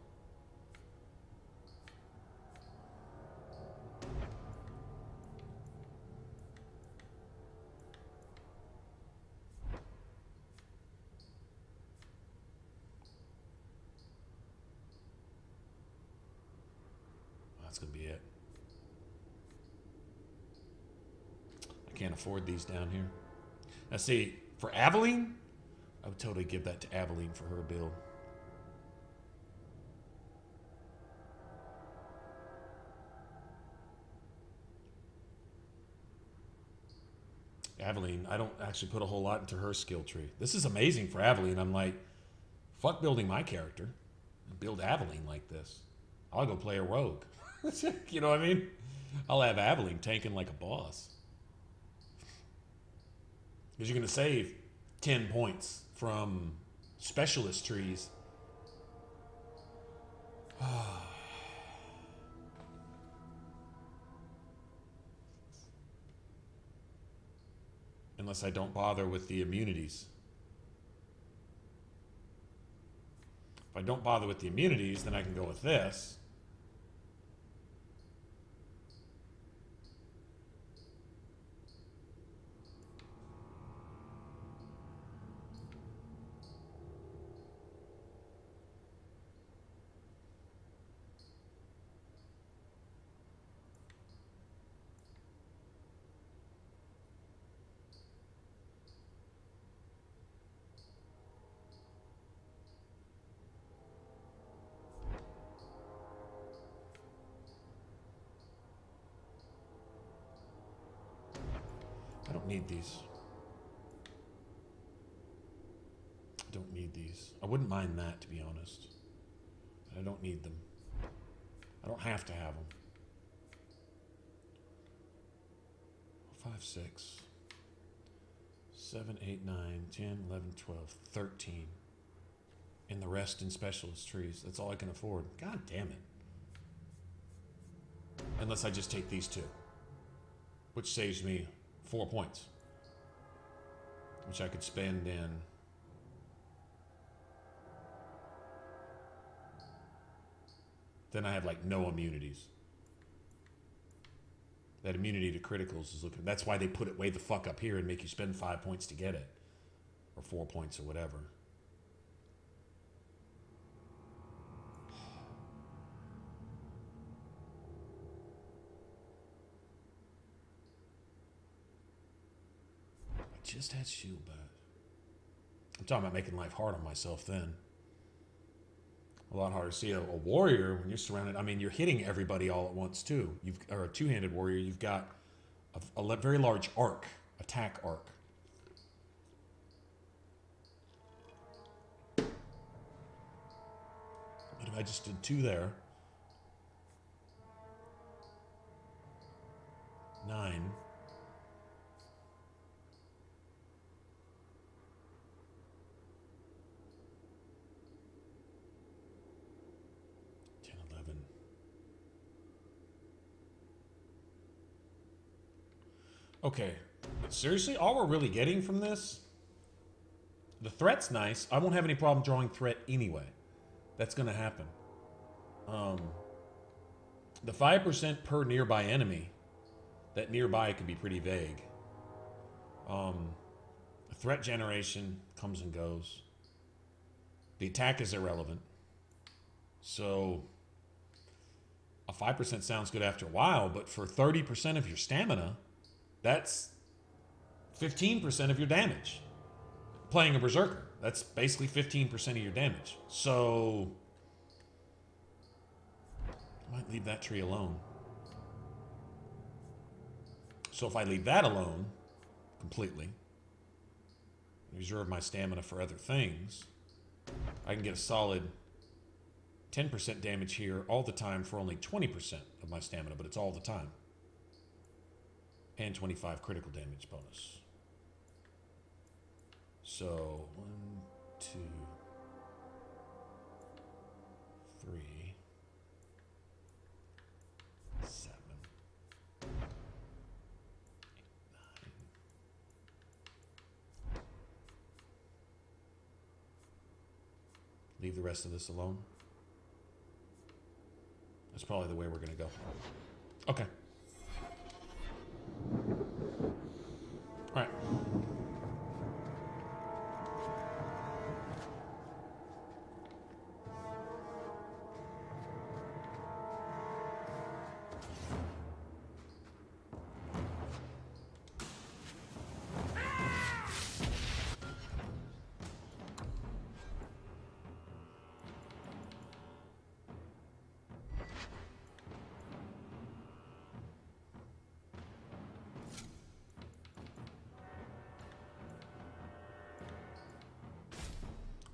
That's going to be it. I can't afford these down here. Now see, for Aveline, I would totally give that to Aveline for her build. Aveline, I don't actually put a whole lot into her skill tree. This is amazing for Aveline. I'm like, fuck building my character. Build Aveline like this. I'll go play a rogue. You know what I mean? I'll have Aveline tanking like a boss. Because you're going to save 10 points from specialist trees. Unless I don't bother with the immunities. If I don't bother with the immunities, then I can go with this. I don't need these. I don't need these. I wouldn't mind that, to be honest. But I don't need them. I don't have to have them. 5, 6, 7, 8, 9, 10, 11, 12, 13. And the rest in specialist trees. That's all I can afford. God damn it. Unless I just take these two. Which saves me 4 points. Which I could spend in... Then I have like no immunities. That immunity to criticals is looking... That's why they put it way the fuck up here and make you spend 5 points to get it. Or 4 points or whatever. Just had shield back. I'm talking about making life hard on myself then. A lot harder. See, a warrior, when you're surrounded, I mean, you're hitting everybody all at once too. Or a two-handed warrior, you've got a very large arc, attack arc. But if I just did 2 there, 9. 11. Okay, but seriously, all we're really getting from this, the threat's nice. I won't have any problem drawing threat anyway. That's going to happen. The 5% per nearby enemy, that nearby could be pretty vague. Threat generation comes and goes. The attack is irrelevant. So a 5% sounds good after a while, but for 30% of your stamina, that's 15% of your damage. Playing a Berserker, that's basically 15% of your damage. So I might leave that tree alone. So if I leave that alone completely, reserve my stamina for other things, I can get a solid 10% damage here all the time for only 20% of my stamina, but it's all the time. And 25 critical damage bonus. So 1, 2, 3, 7, 8, 9, Leave the rest of this alone. That's probably the way we're gonna go. Okay. All right.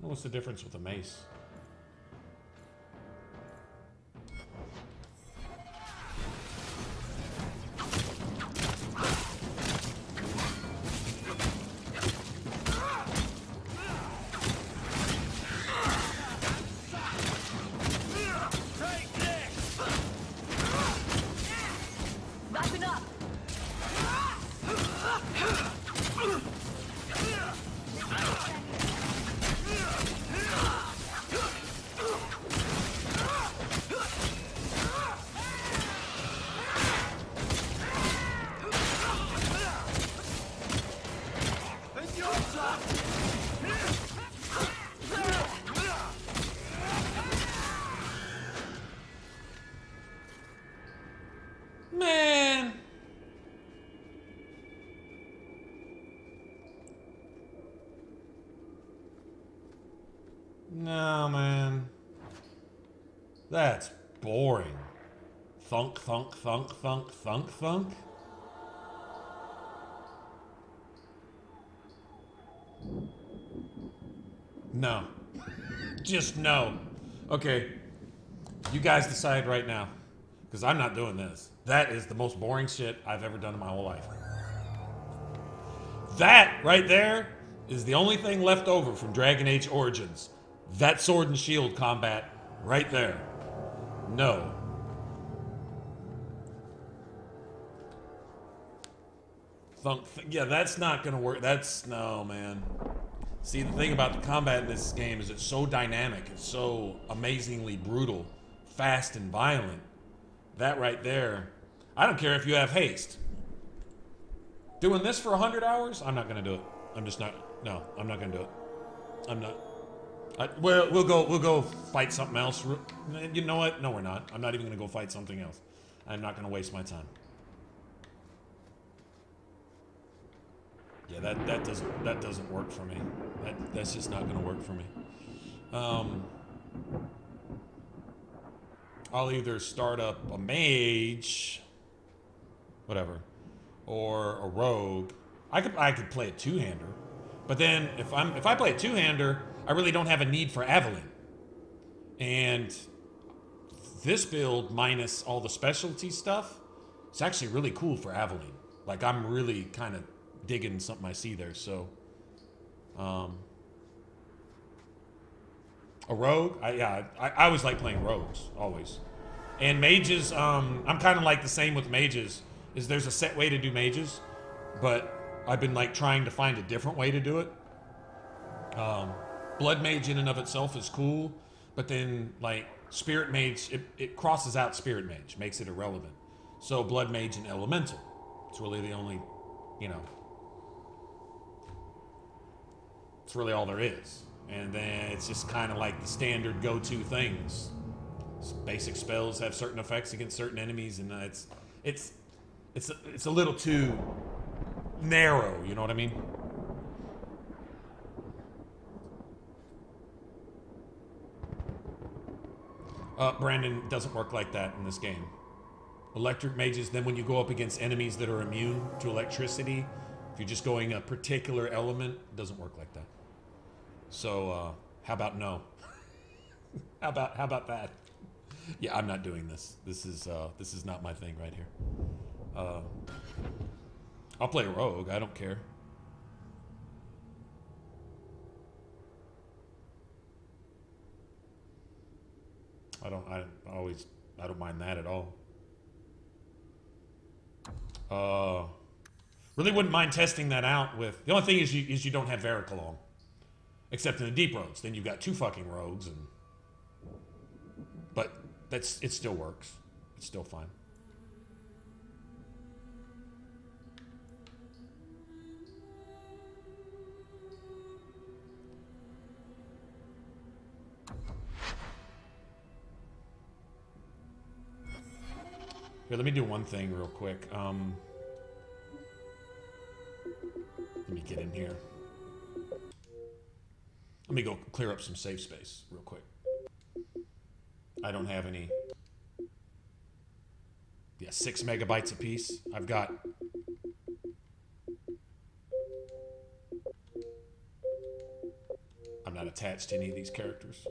What's the difference with a mace? No, man. That's boring. Thunk, thunk, thunk, thunk, thunk, thunk. No. Just no. Okay. You guys decide right now. Because I'm not doing this. That is the most boring shit I've ever done in my whole life. That right there is the only thing left over from Dragon Age Origins. That sword and shield combat right there. No. Yeah, that's not gonna work. That's, no, man. See, the thing about the combat in this game is it's so dynamic. It's so amazingly brutal, fast and violent. That right there, I don't care if you have haste. Doing this for 100 hours? I'm not gonna do it. I'm just not, no, I'm not gonna do it. I'm not. We'll go fight something else. You know what? No, we're not. I'm not even gonna go fight something else. I'm not gonna waste my time. Yeah, that doesn't work for me. That's just not gonna work for me. I'll either start up a mage, whatever, or a rogue. I could play a two-hander, but then if I play a two-hander, I really don't have a need for Evelyn. And this build, minus all the specialty stuff, it's actually really cool for Evelyn. Like, I'm really kind of digging something I see there. So, a rogue, I always like playing rogues, always. And mages, I'm kind of like the same with mages. Is there's a set way to do mages, but I've been like trying to find a different way to do it. Blood mage in and of itself is cool, but then like spirit mage, it crosses out spirit mage, makes it irrelevant. So blood mage and elemental, it's really the only, you know, it's really all there is. And then it's just kind of like the standard go-to things. Basic spells have certain effects against certain enemies, and it's a little too narrow. You know what I mean? Brandon, doesn't work like that in this game. Electric mages, then when you go up against enemies that are immune to electricity, if you're just going a particular element, it doesn't work like that. So, how about no? how about that? Yeah, I'm not doing this. This is not my thing right here. I'll play rogue. I don't care. I don't mind that at all. Really wouldn't mind testing that out with, the only thing is you don't have Varric along. Except in the deep roads. Then you've got 2 fucking rogues, and... But it still works. It's still fine. Here, let me do one thing real quick. Let me get in here. Let me go clear up some safe space real quick. I don't have any. Yeah, 6 megabytes apiece. I've got. I'm not attached to any of these characters.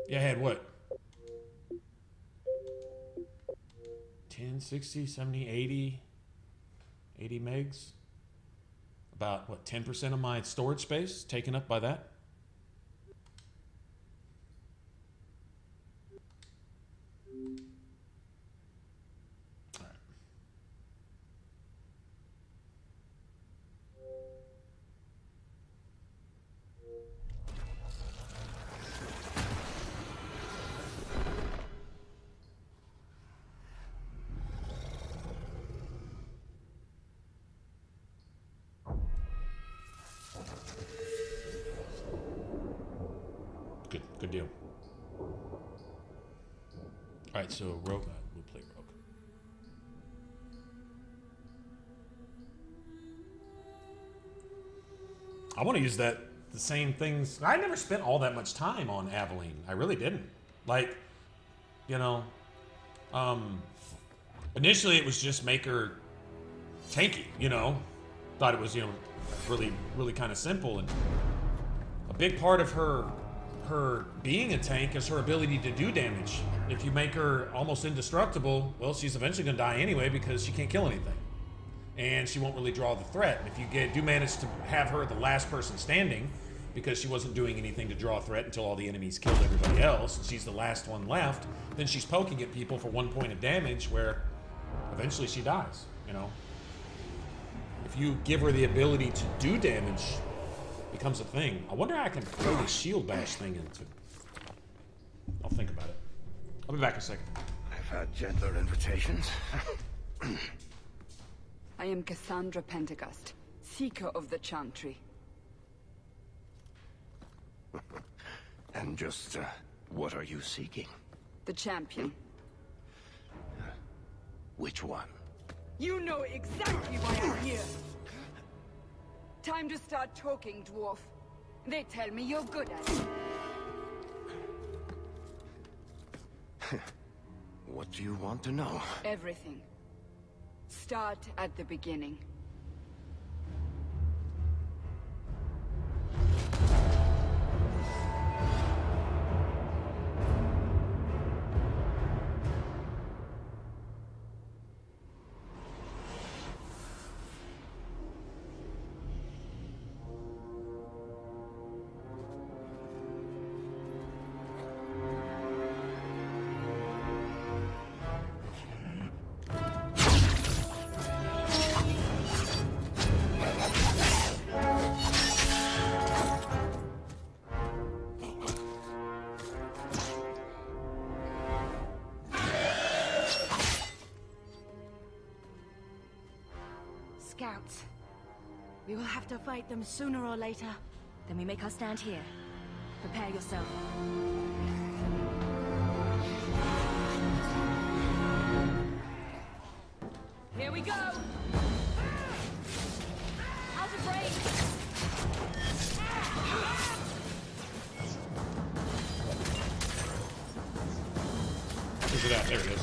Yeah, I had what? 10, 60, 70, 80 megs. About, what, 10% of my storage space taken up by that? All right. Good deal. All right, so Rogue, we'll play Rogue. I want to use the same things. I never spent all that much time on Aveline. I really didn't. Like, you know, initially it was just make her tanky, you know. Thought it was, you know, really kind of simple. And a big part of her being a tank is her ability to do damage. If you make her almost indestructible, well, she's eventually going to die anyway because she can't kill anything. And she won't really draw the threat. And if you do manage to have her the last person standing, because she wasn't doing anything to draw a threat until all the enemies killed everybody else, and she's the last one left, then she's poking at people for 1 point of damage where eventually she dies, you know? If you give her the ability to do damage, becomes a thing. I wonder how I can throw the shield bash thing into. I'll think about it. I'll be back in a second. I've had gentler invitations. I am Cassandra Pentagust, Seeker of the Chantry. And just, what are you seeking? The champion. Which one? You know exactly why I'm here. Time to start talking, dwarf. They tell me you're good at it. What do you want to know? Everything. Start at the beginning. Scouts. We will have to fight them sooner or later. Then we make our stand here. Prepare yourself. Here we go! Out of range! Where's it at? There it is.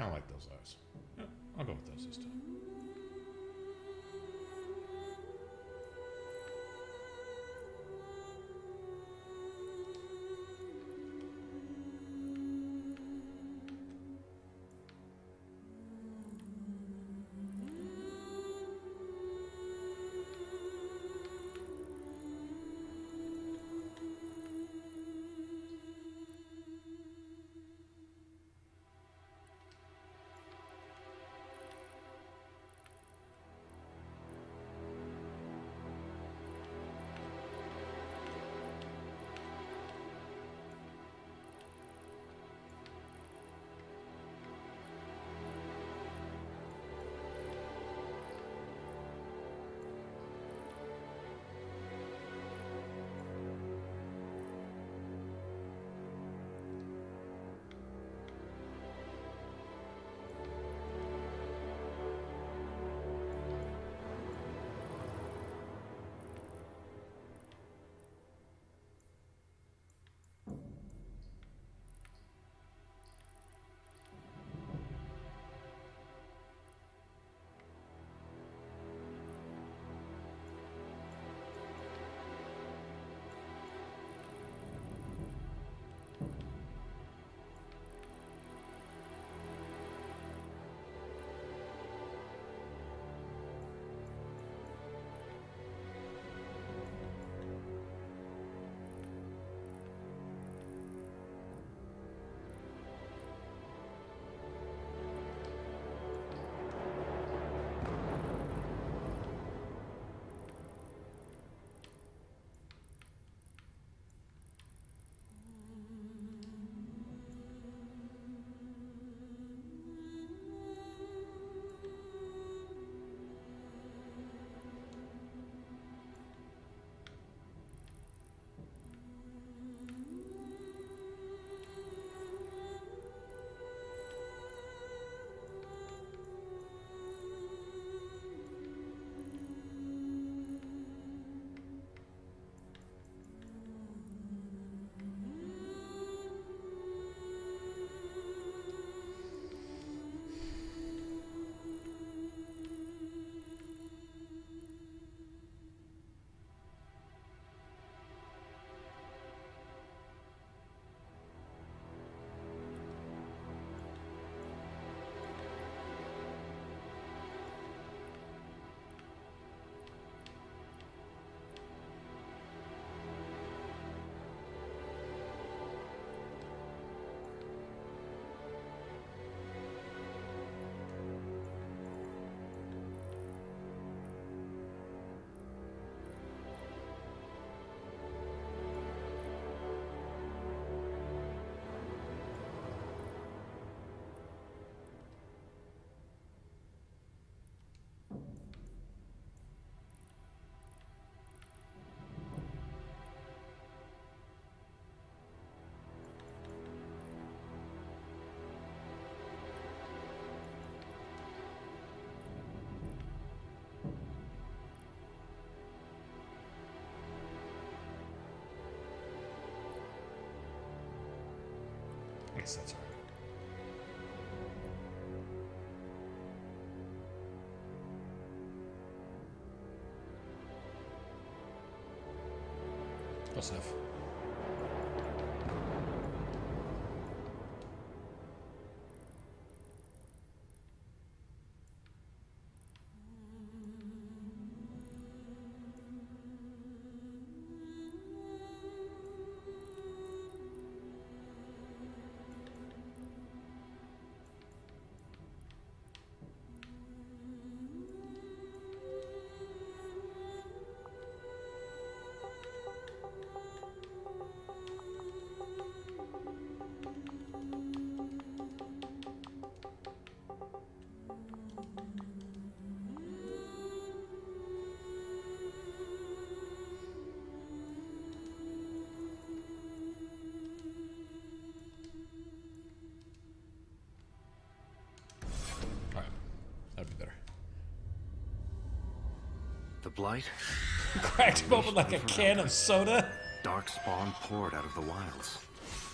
kind of like those eyes. Yeah, I'll go with those this time. I guess that's all right. Close enough. The blight? Cracked him open like a can of soda. Dark spawn poured out of the wilds,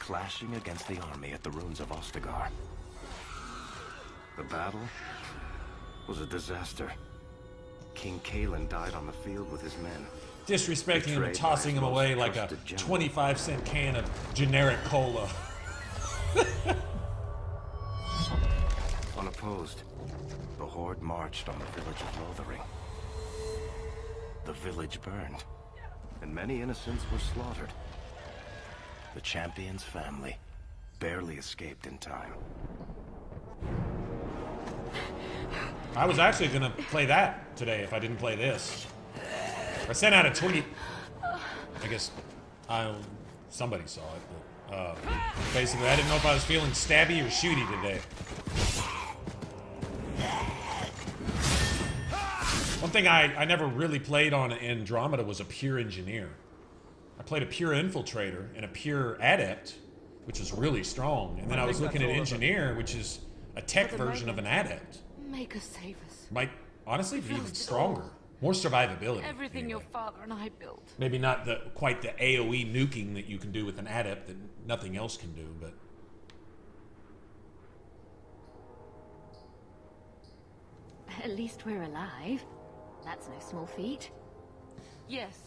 clashing against the army at the ruins of Ostagar. The battle was a disaster. King Kalen died on the field with his men. Disrespecting him and tossing him away like a 25-cent can of generic cola. Unopposed, the Horde marched on the village of Lothering. The village burned, and many innocents were slaughtered. The champion's family barely escaped in time. I was actually gonna play that today if I didn't play this. I sent out a tweet. I guess somebody saw it, but basically I didn't know if I was feeling stabby or shooty today. One thing I never really played on Andromeda was a pure engineer. I played a pure infiltrator and a pure adept, which is really strong. And then I was looking at engineer, which is a tech version of an adept. Make us save us. Might honestly be even stronger. More survivability. Everything anyway. your father and I built. Maybe not quite the AoE nuking that you can do with an adept that nothing else can do, but... At least we're alive. That's no small feat. Yes.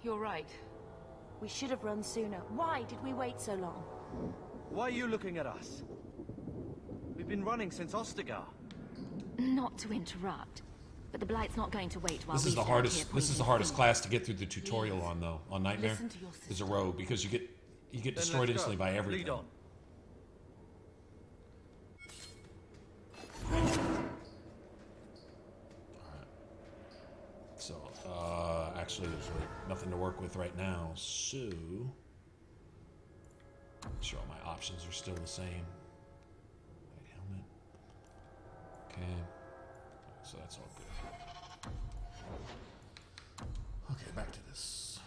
You're right. We should have run sooner. Why did we wait so long? Why are you looking at us? We've been running since Ostagar. Not to interrupt, but the Blight's not going to wait while This is the hardest. This is the hardest class to get through the tutorial on, though. On Nightmare, is a rogue because you get destroyed instantly by everything. Lead on. So, actually, there's really nothing to work with right now. So, make sure all my options are still the same. Right, helmet. Okay. So that's all good. Okay, back to this.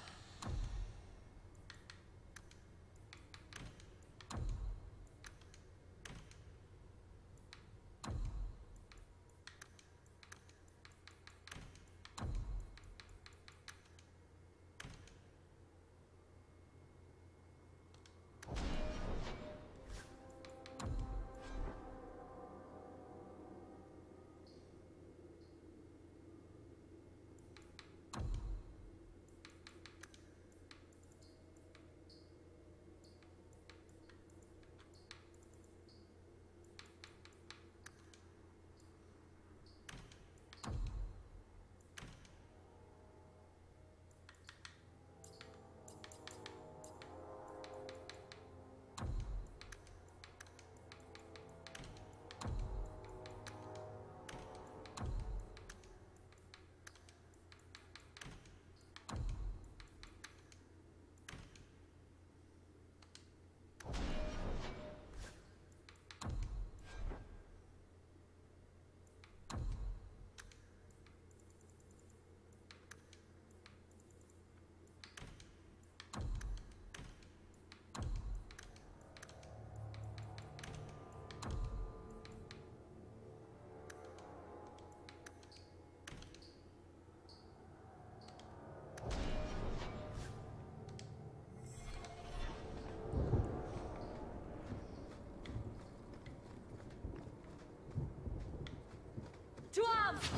To arms!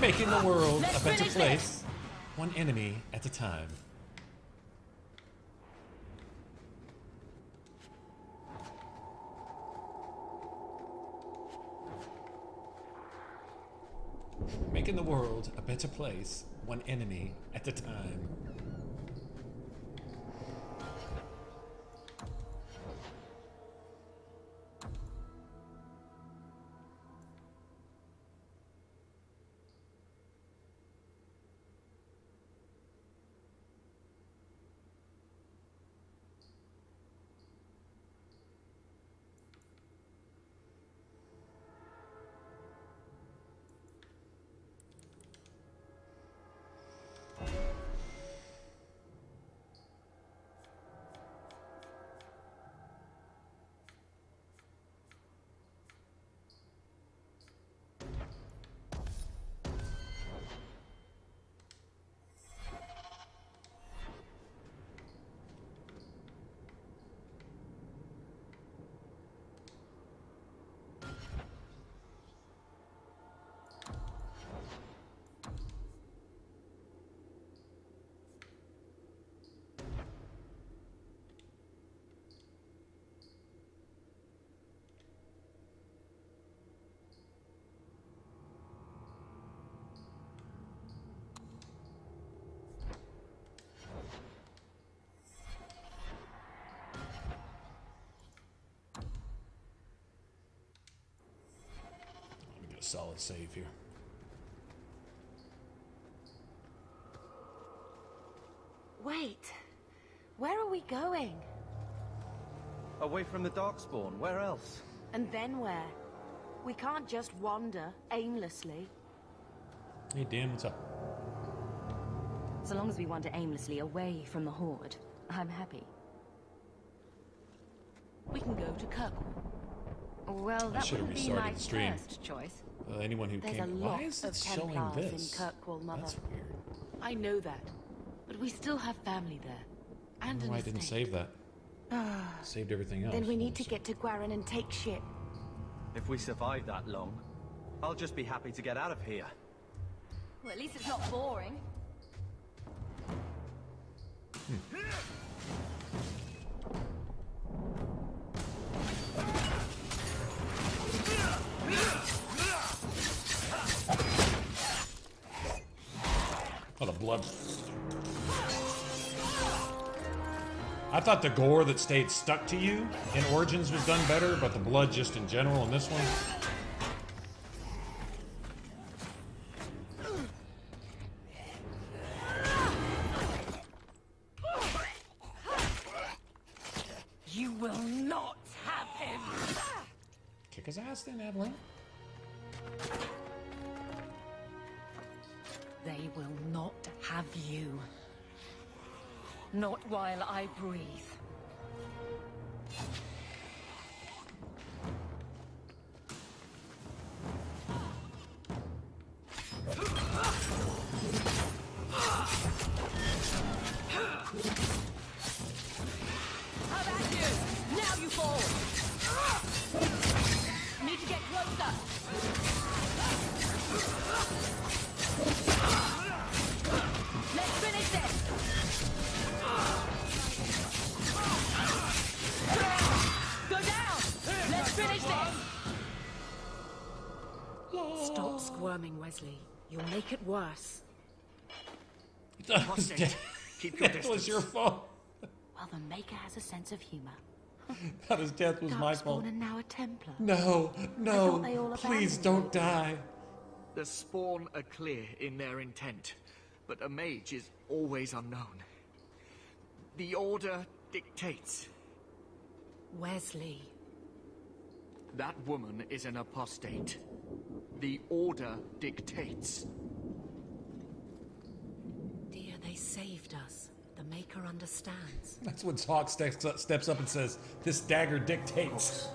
Making the world a better place, one enemy at a time. Making the world a better place, one enemy at a time. solid save here. Wait. Where are we going? Away from the Darkspawn, where else? And then where? We can't just wander aimlessly. Hey, Dan, what's up? So long as we wander aimlessly away from the Horde, I'm happy. We can go to Kirkwall. Well, that should have wouldn't be restarted my the stream. first choice. Anyone who There's came... a lot Why is of it showing Templars this? in Kirkwall, Mother. That's weird. I know that. But we still have family there. I And don't know an why I didn't estate. save that. Saved everything else. Then we need to get to Guaran and take ship. If we survive that long, I'll just be happy to get out of here. Well, at least it's not boring. Oh, the blood. I thought the gore that stayed stuck to you in Origins was done better, but the blood just in general in this one. You will not have him! Kick his ass then, Evelyn. They will not have you. Not while I breathe. How about you? Now you fall! Need to get closer! Let's finish this! Go down! Let's finish this! Stop squirming, Wesley. You'll make it worse. Apostate. Keep your That was your fault. Well, the Maker has a sense of humor. Thought his death was my fault. Darkspawn and now a Templar. No, thought they all no, please abandoned don't die. The Spawn are clear in their intent, but a mage is always unknown. The Order dictates. Wesley. That woman is an apostate. The Order dictates. Dear, they saved us. The Maker understands. That's when Hawk steps up and says, "This dagger dictates."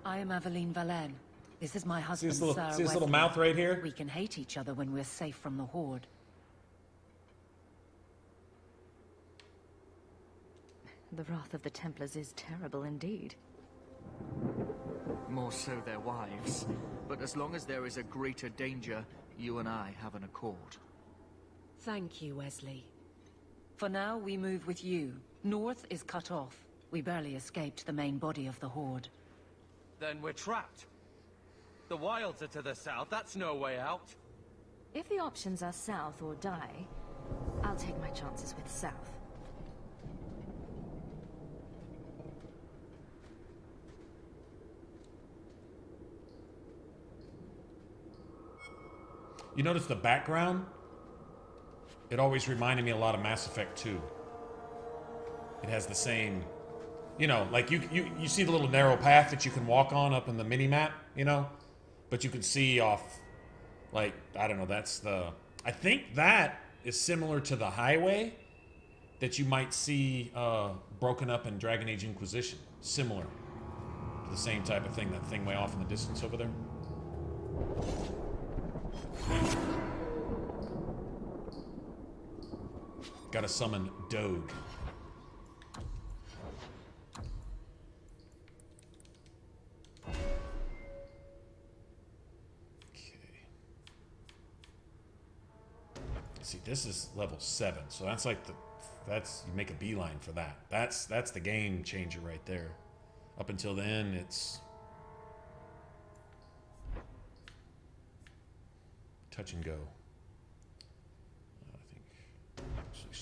I am Aveline Valenne. This is my See husband, his little, Sir see his little Wesley. mouth right here? We can hate each other when we're safe from the Horde. The wrath of the Templars is terrible indeed. More so their wives. But as long as there is a greater danger, you and I have an accord. Thank you, Wesley. For now, we move with you. North is cut off. We barely escaped the main body of the Horde. Then we're trapped. The wilds are to the south, that's no way out. If the options are south or die, I'll take my chances with south. You notice the background? It always reminded me a lot of Mass Effect 2. It has the same, you know, like you see the little narrow path that you can walk on up in the mini-map, you know? But you can see off, like, I don't know, that's the... I think that is similar to the highway that you might see broken up in Dragon Age Inquisition. Similar to the same type of thing, that thing way off in the distance over there. Gotta summon Dogue. Okay. See, this is level 7, so that's like the... That's... You make a beeline for that. That's the game changer right there. Up until then, it's... touch and go. I think actually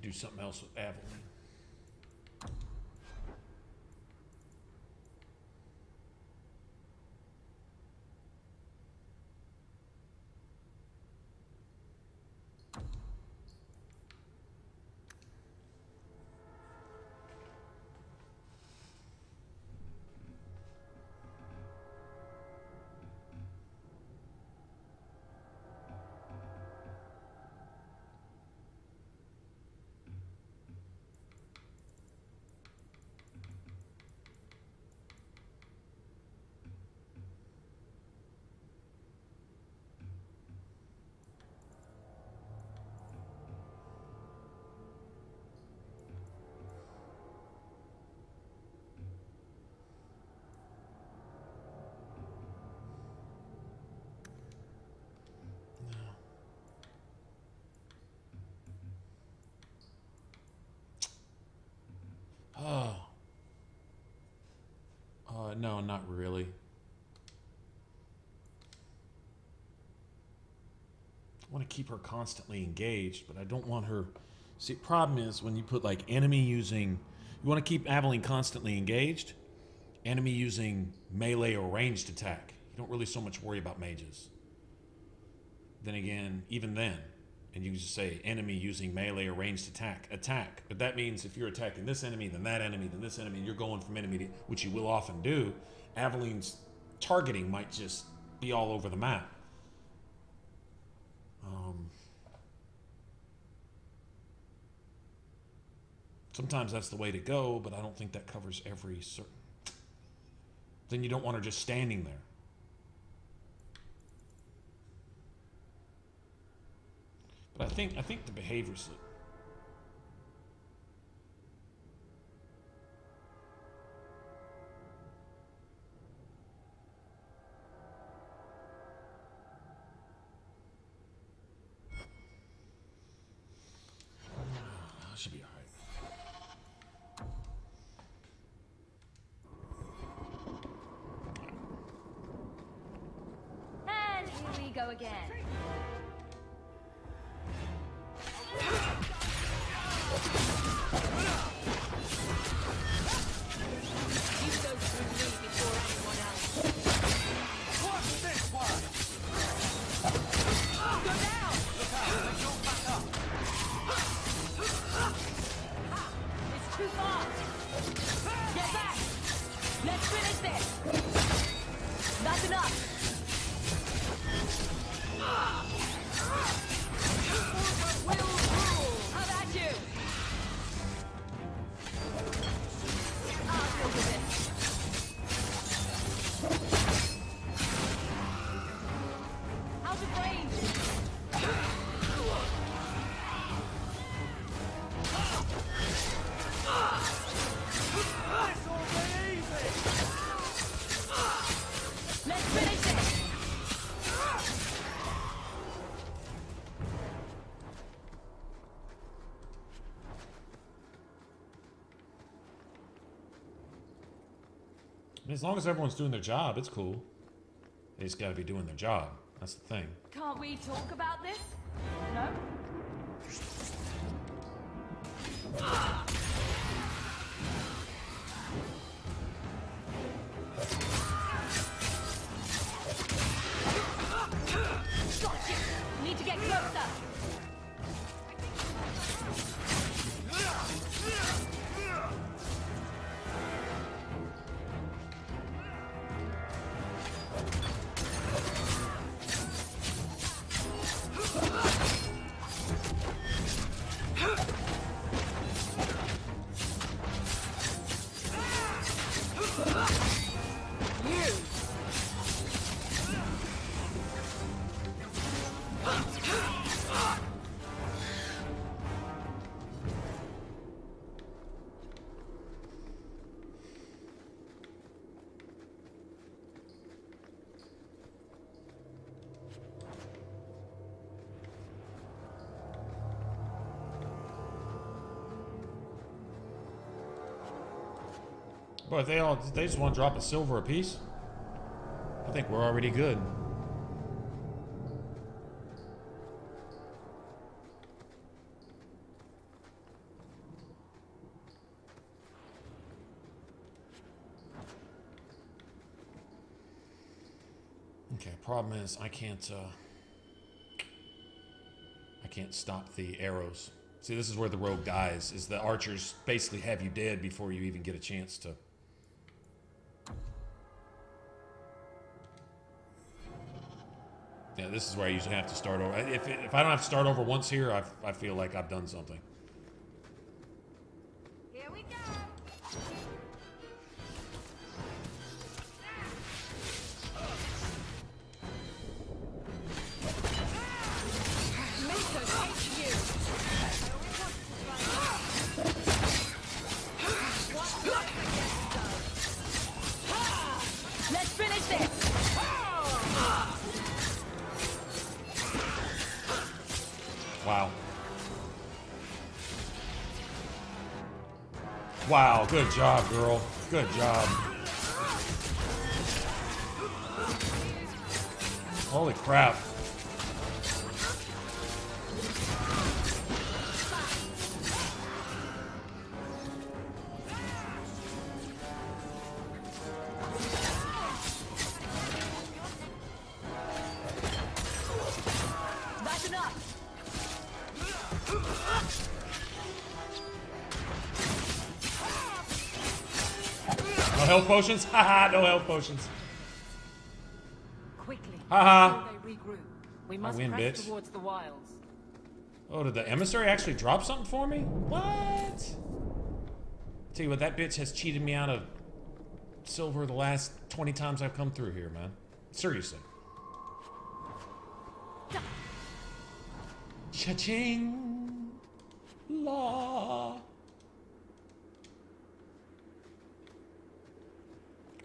do something else with Aveline. No, not really. I want to keep her constantly engaged, but I don't want her... See, the problem is when you put like enemy using... You want to keep Aveline constantly engaged. Enemy using melee or ranged attack. You don't really so much worry about mages. Then again, even then, and you can just say enemy using melee or ranged attack. But that means if you're attacking this enemy, then that enemy, then this enemy, and you're going from enemy to, which you will often do, Aveline's targeting might just be all over the map. Sometimes that's the way to go, but I don't think that covers every certain... Then you don't want her just standing there. But I think the behaviors... Should be all right. And here we go again. You go through me before anyone else. What's this one? Go down! Look out, they don't back up. It's too far! Get back! Let's finish this! Not enough! Will rule! How about you? I'll deal with this. Out of range! Let's finish it! As long as everyone's doing their job, it's cool. They just gotta be doing their job. That's the thing. Can't we talk about this? No? Got you! Need to get closer! But they just want to drop a silver apiece. I think we're already good. Okay, problem is I can't stop the arrows. See, this is where the rogue dies, is the archers basically have you dead before you even get a chance to... Yeah, this is where I usually have to start over. If I don't have to start over once here, I feel like I've done something. Here we go. Let's finish this! Wow. Wow, good job, girl. Good job. Holy crap. No health potions? Haha, no health potions. Quickly, Haha. before they regroup, we must win, press bitch. towards the wilds. Oh, did the emissary actually drop something for me? What? Tell you what, that bitch has cheated me out of silver the last 20 times I've come through here, man. Seriously. Cha-ching. La.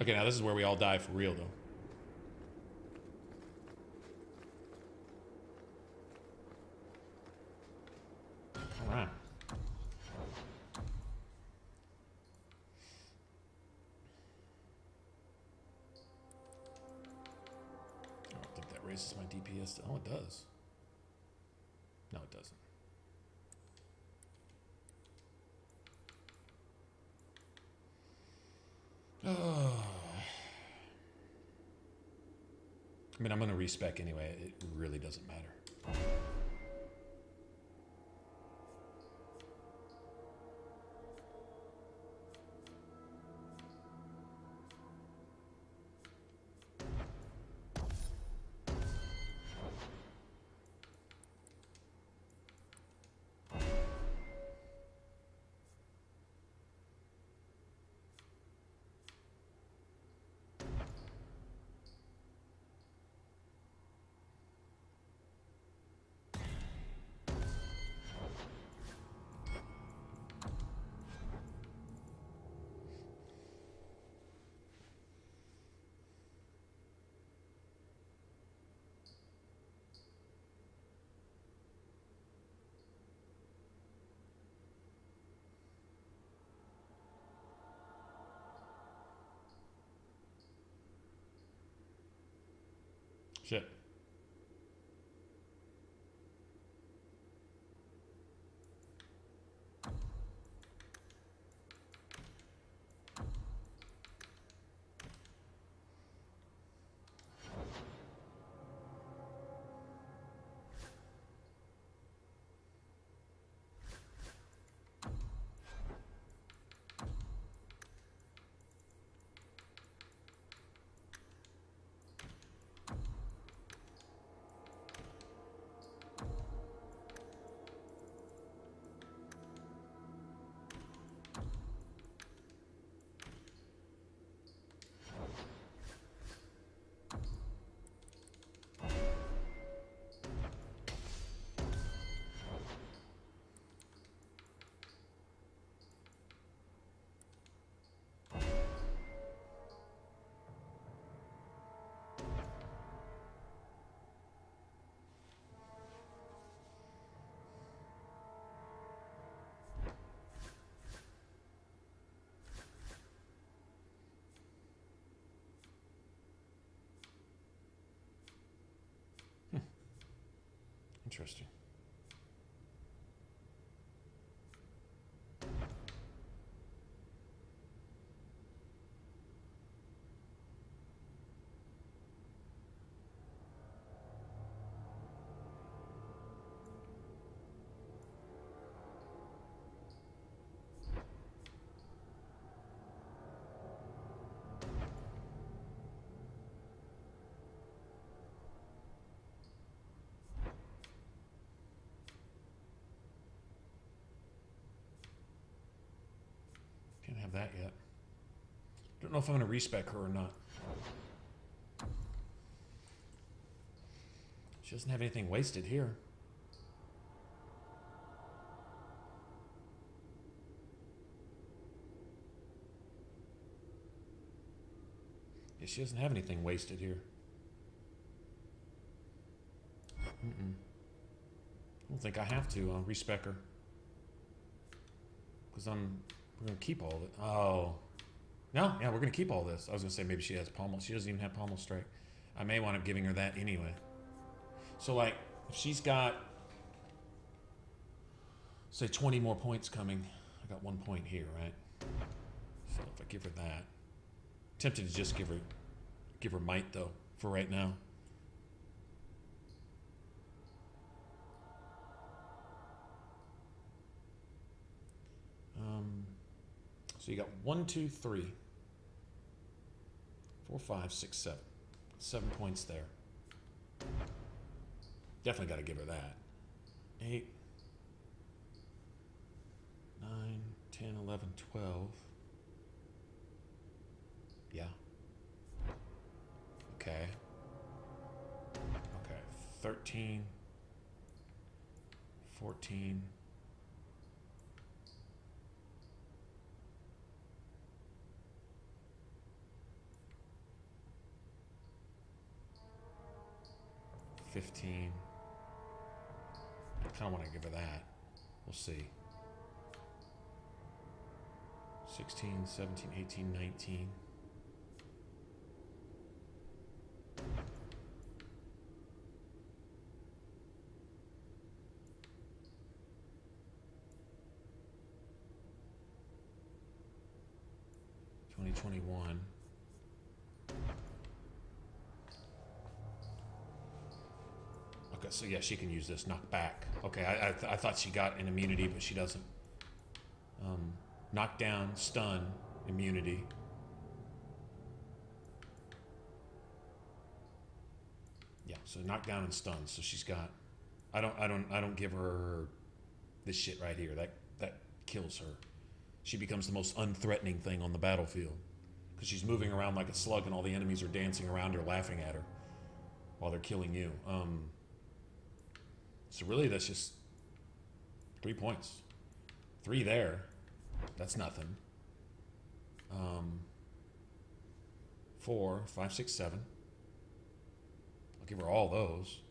Okay, now this is where we all die for real, though. All right. I don't think that raises my DPS. Oh, it does. No, it doesn't. I mean, I'm going to respec anyway. It really doesn't matter. Shit. Interesting. have that yet. Don't know if I'm going to respec her or not. She doesn't have anything wasted here. Yeah, she doesn't have anything wasted here. I don't think I have to respec her. Because we're going to keep all of it. Oh. No, yeah, we're going to keep all this. I was going to say maybe she has pommel. She doesn't even have pommel strike. I may wind up giving her that anyway. So, like, if she's got, say, 20 more points coming, I got 1 point here, right? So if I give her that, tempted to just give her might though for right now. So you got 1, 2, 3, 4, 5, 6, 7. 7 points there. Definitely got to give her that. 8, 9, 10, 11, 12. Yeah. Okay. Okay. 13, 14. 15. I kind of want to give her that. We'll see. 16, 17, 18, 19. $2021. Okay, so yeah, she can use this knock back. Okay, I thought she got an immunity, but she doesn't. Knock down, stun, immunity. Yeah, so knock down and stun. So she's got. I don't give her this shit right here. That kills her. She becomes the most unthreatening thing on the battlefield because she's moving around like a slug, and all the enemies are dancing around her, laughing at her while they're killing you. So really, that's just 3 points. 3 there. That's nothing. 4, 5, 6, 7. I'll give her all those.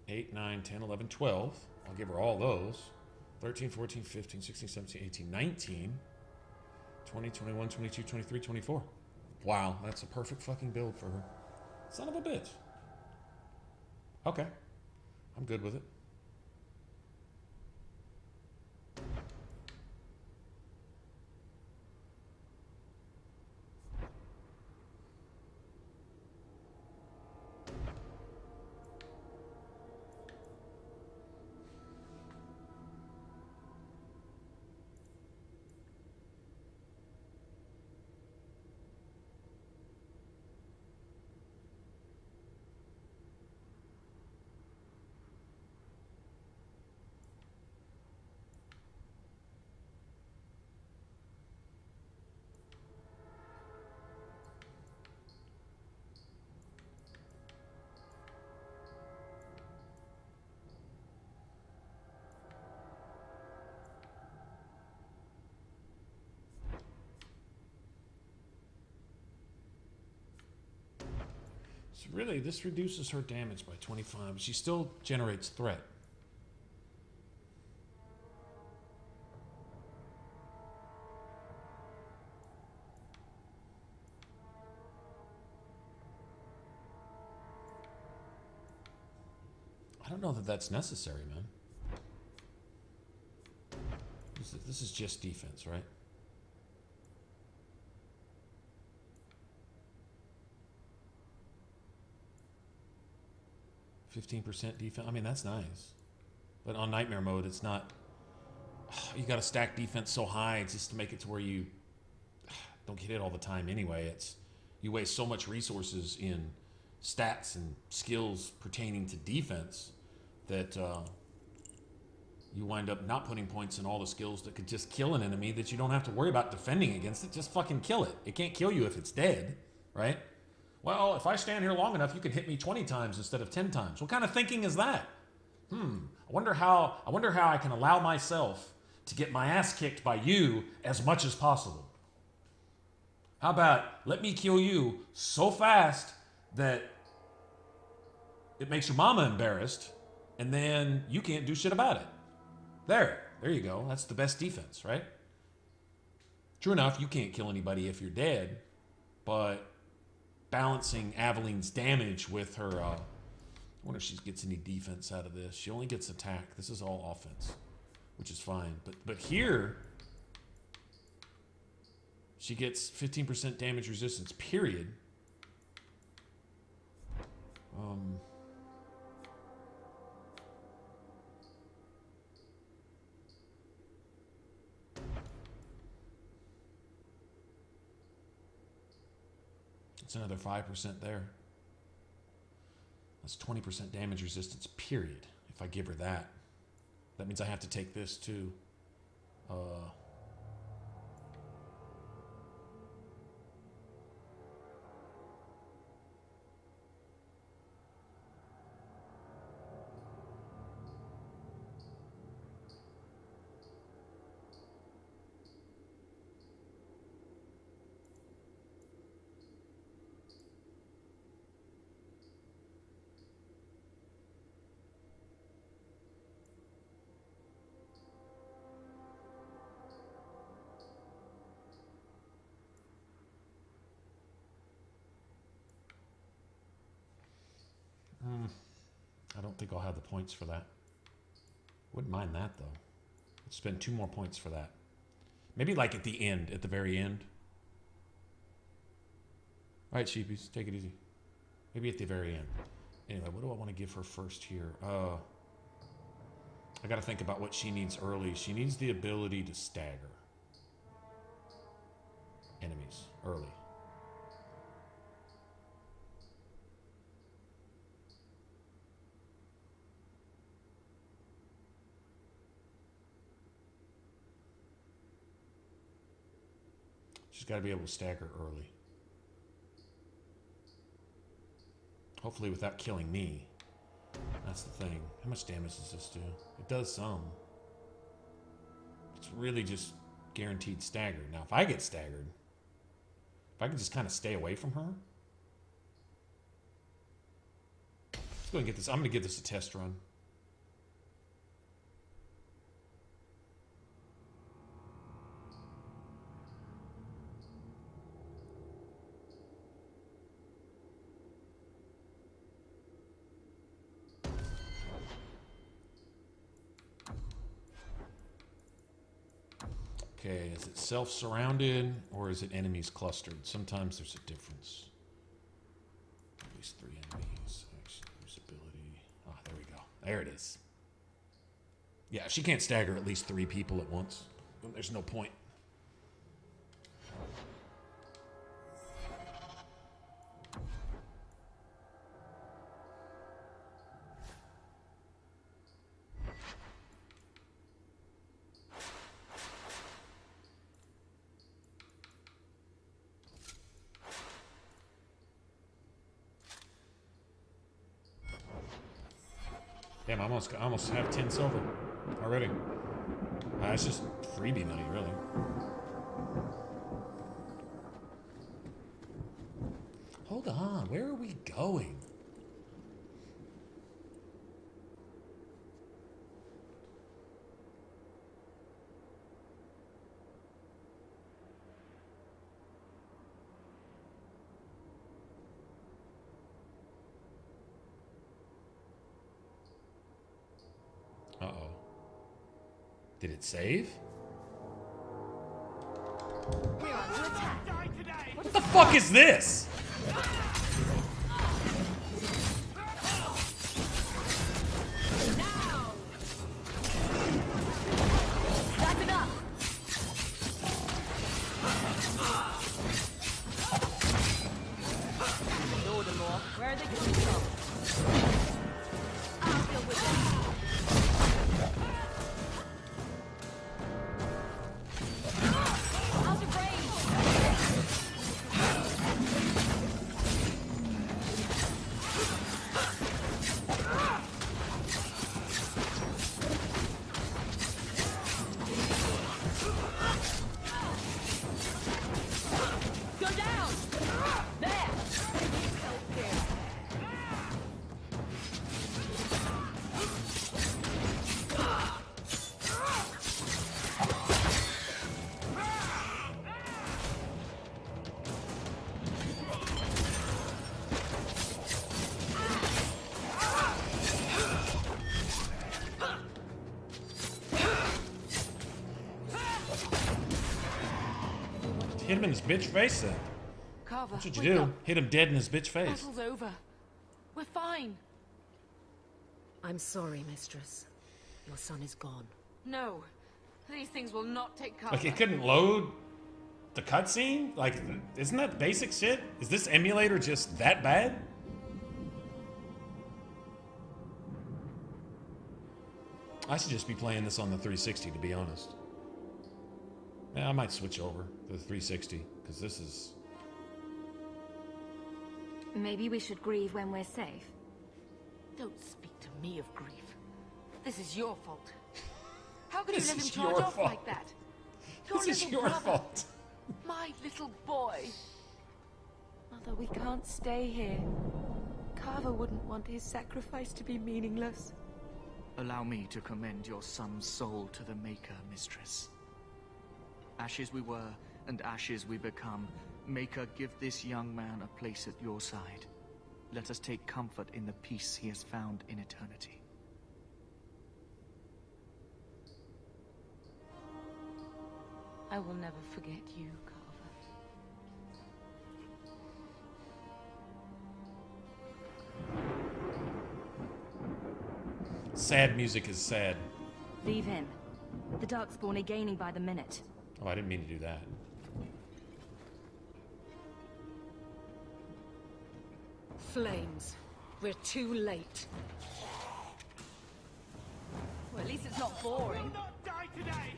8, 9, 10, 11, 12. I'll give her all those. 13, 14, 15, 16, 17, 18, 19. 20, 21, 22, 23, 24. Wow, that's a perfect fucking build for her. Son of a bitch. Okay. I'm good with it. So really, this reduces her damage by 25, but she still generates threat. I don't know that that's necessary, man. This is just defense, right? %15 defense. I mean, that's nice. But on Nightmare mode, it's not. You got to stack defense so high just to make it to where you don't get hit all the time anyway. It's you waste so much resources in stats and skills pertaining to defense that you wind up not putting points in all the skills that could just kill an enemy that you don't have to worry about defending against it. Just fucking kill it. It can't kill you if it's dead, right? Well, if I stand here long enough, you can hit me 20 times instead of 10 times. What kind of thinking is that? I wonder how I can allow myself to get my ass kicked by you as much as possible. How about let me kill you so fast that it makes your mama embarrassed, and then you can't do shit about it. There you go. That's the best defense, right? True enough, you can't kill anybody if you're dead, but balancing Aveline's damage with her, I wonder if she gets any defense out of this. She only gets attack. This is all offense, which is fine. But here, she gets 15% damage resistance, period. It's another 5% there. That's 20% damage resistance, period. If I give her that. That means I have to take this too. I don't think I'll have the points for that. Wouldn't mind that, though. Let's spend 2 more points for that. Maybe like at the end, at the very end. All right, sheepies, take it easy. Maybe at the very end. Anyway, what do I want to give her first here? I got to think about what she needs early. She needs the ability to stagger enemies early. She's got to be able to stagger early. Hopefully without killing me. That's the thing. How much damage does this do? It does some. It's really just guaranteed stagger. Now, if I get staggered, if I can just kind of stay away from her. Let's go and get this. I'm going to give this a test run. Okay, is it self-surrounded or is it enemies clustered? Sometimes there's a difference. At least 3 enemies. Action, usability. Ah, there we go. There it is. Yeah, if she can't stagger at least 3 people at once, then there's no point. Damn, I almost have 10 silver already. It's just freebie money, really. Hold on, where are we going? Uh-oh. Did it save? What the fuck is this? That's enough. Where are they coming from? I'll deal with them. Hit him in his bitch face then. Carver, That's what you do. Hit him dead in his bitch face. Battle's over. We're fine. I'm sorry, Mistress. Your son is gone. No. These things will not take cover. Like, it couldn't load the cutscene? Like, isn't that basic shit? Is this emulator just that bad? I should just be playing this on the 360, to be honest. Yeah, I might switch over to the 360, because this is... Maybe we should grieve when we're safe. Don't speak to me of grief. This is your fault. How could you This let him is charge your off fault. like that? This is little your brother. fault. My little boy. Mother, we can't stay here. Carver wouldn't want his sacrifice to be meaningless. Allow me to commend your son's soul to the Maker, Mistress. Ashes we were, and ashes we become. Maker, give this young man a place at your side. Let us take comfort in the peace he has found in eternity. I will never forget you, Carver. Sad music is sad. Leave him. The Darkspawn are gaining by the minute. Oh, I didn't mean to do that. Flames. We're too late. Well, at least it's not boring. Not die today!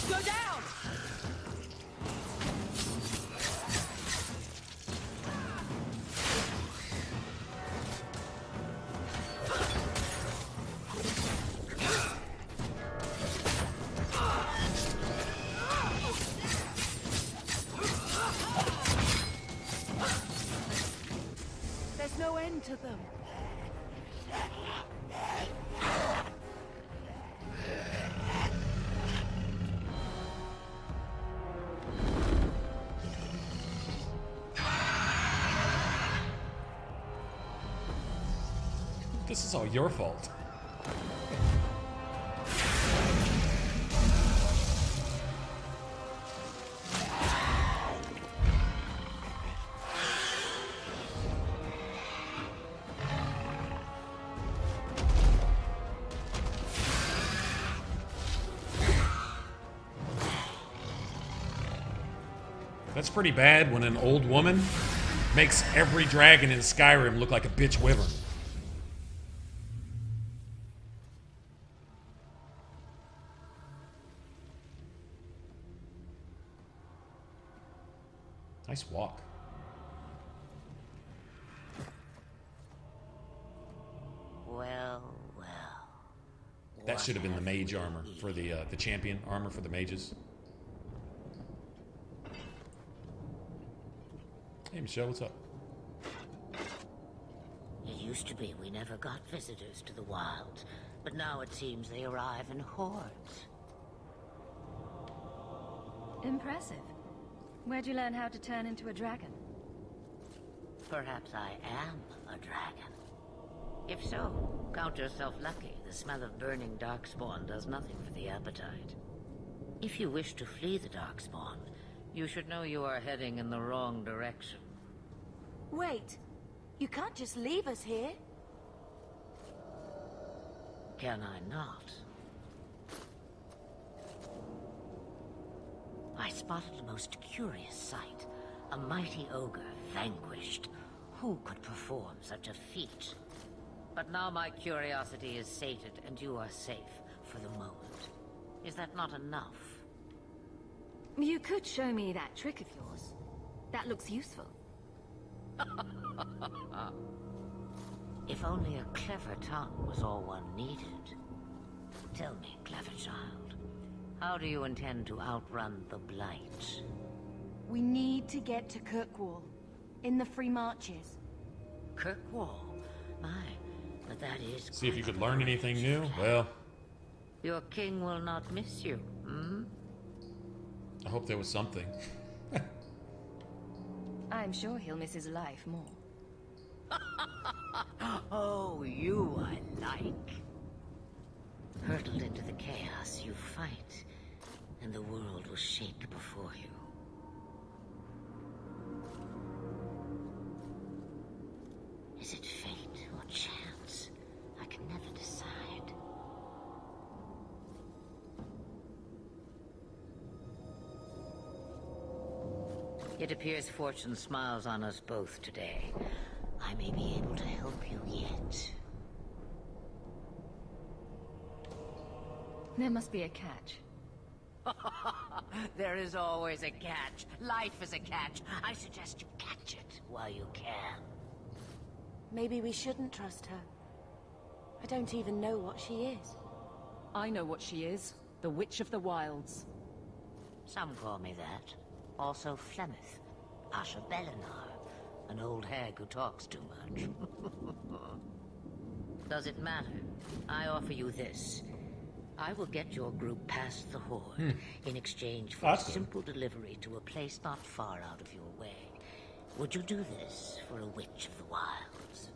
Go down! There's no end to them. This is all your fault. That's pretty bad when an old woman makes every dragon in Skyrim look like a bitch wyvern. Nice walk. Well. That should have been the mage armor for the champion armor for the mages. Hey Michelle, what's up? It used to be we never got visitors to the wilds, but now it seems they arrive in hordes. Impressive. Where'd you learn how to turn into a dragon? Perhaps I am a dragon. If so, count yourself lucky. The smell of burning darkspawn does nothing for the appetite. If you wish to flee the darkspawn, you should know you are heading in the wrong direction. Wait. You can't just leave us here. Can I not? I spotted a most curious sight. A mighty ogre vanquished. Who could perform such a feat? But now my curiosity is sated, and you are safe for the moment. Is that not enough? You could show me that trick of yours. That looks useful. If only a clever tongue was all one needed. Tell me, clever child, how do you intend to outrun the Blight? We need to get to Kirkwall. In the Free Marches. Kirkwall? My, but that is... See if you could learn anything new? Well... Your king will not miss you, hmm? I hope there was something. I'm sure he'll miss his life more. Oh, you I like. Hurtled into the chaos, you fight, and the world will shake before you. Is it fate or chance? I can never decide. It appears fortune smiles on us both today. I may be able to help you yet. There must be a catch. There is always a catch. Life is a catch. I suggest you catch it while you can. Maybe we shouldn't trust her. I don't even know what she is. I know what she is. The Witch of the Wilds. Some call me that. Also Flemeth, Asha Belinar, an old hag who talks too much. Does it matter? I offer you this. I will get your group past the Horde in exchange for a simple delivery to a place not far out of your way. Would you do this for a Witch of the Wilds?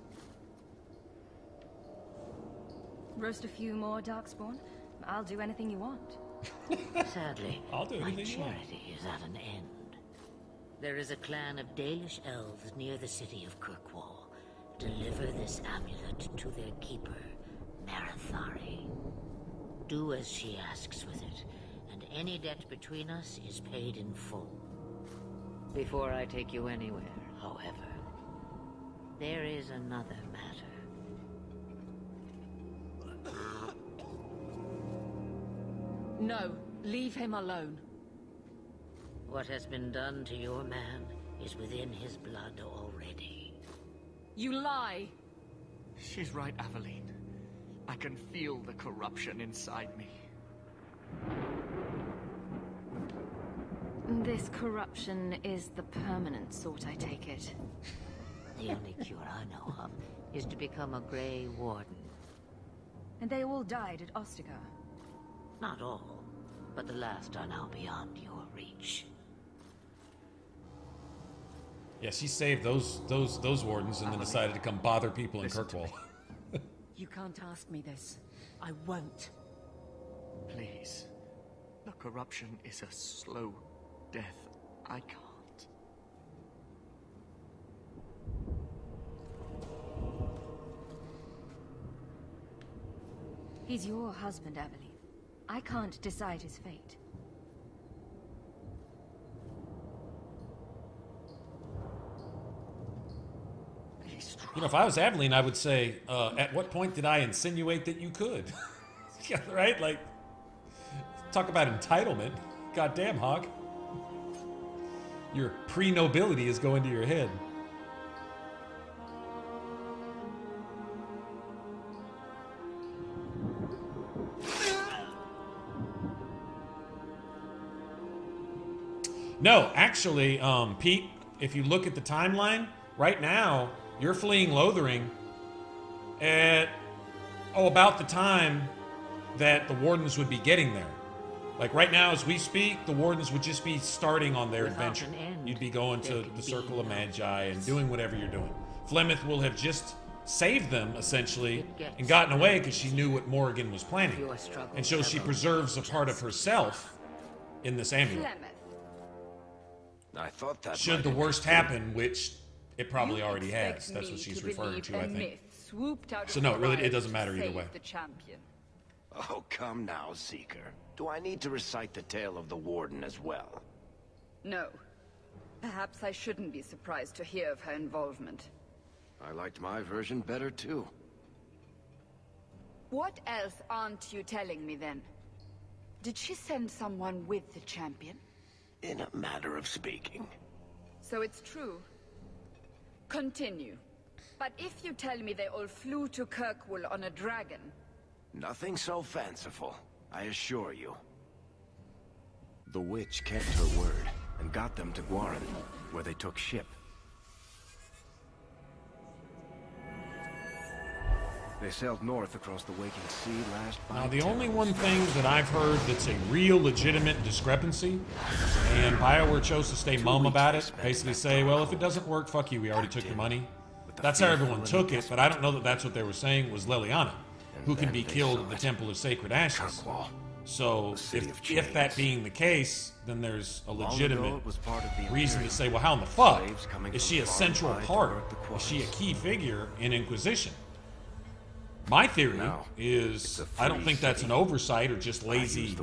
Roast a few more Darkspawn? I'll do anything you want. Sadly, I'll do my anything you want. charity is at an end. There is a clan of Dalish elves near the city of Kirkwall. Deliver this amulet to their keeper, Marathari. Do as she asks with it, and any debt between us is paid in full. Before I take you anywhere, however, there is another matter. No, leave him alone. What has been done to your man is within his blood already. You lie! She's right, Aveline. I can feel the corruption inside me. This corruption is the permanent sort, I take it. The only cure I know of is to become a Grey Warden. And they all died at Ostagar. Not all, but the last are now beyond your reach. Yeah, she saved those wardens and then decided to come bother people in Kirkwall. You can't ask me this. I won't. Please. The corruption is a slow death. I can't. He's your husband, Aveline. I can't decide his fate. You know, if I was Aveline, I would say, at what point did I insinuate that you could? Yeah, right? Like, talk about entitlement. Goddamn, Hawk. Your pre-nobility is going to your head. No, actually, Pete, if you look at the timeline, right now, you're fleeing Lothering at, about the time that the Wardens would be getting there. Like, right now, as we speak, the Wardens would just be starting on their adventure. You'd be going to the Circle of Magi and doing whatever you're doing. Flemeth will have just saved them, essentially, and gotten away because she knew what Morrigan was planning. And so she preserves a part of herself in this amulet. I thought that should the worst happen, which it probably already has. That's what she's referring to, I think. So no, really, it doesn't matter either way. Oh, come now, Seeker. Do I need to recite the tale of the Warden as well? No. Perhaps I shouldn't be surprised to hear of her involvement. I liked my version better, too. What else aren't you telling me, then? Did she send someone with the champion? In a matter of speaking. So it's true. Continue. But if you tell me they all flew to Kirkwall on a dragon... Nothing so fanciful, I assure you. The witch kept her word, and got them to Guaran, where they took ship. They sailed north across the waking sea last by Now, the only one thing that I've heard that's a real legitimate discrepancy, and BioWare chose to stay mum about it, basically say, well, if it doesn't work, fuck you, we already took your money. That's how everyone took it, but I don't know that that's what they were saying was Leliana. who can be killed at the Temple of Sacred Ashes. So, if that being the case, then there's a legitimate reason to say, well, how in the fuck is she a central part? Is she a key figure in Inquisition? My theory is, I don't think that's an oversight or just lazy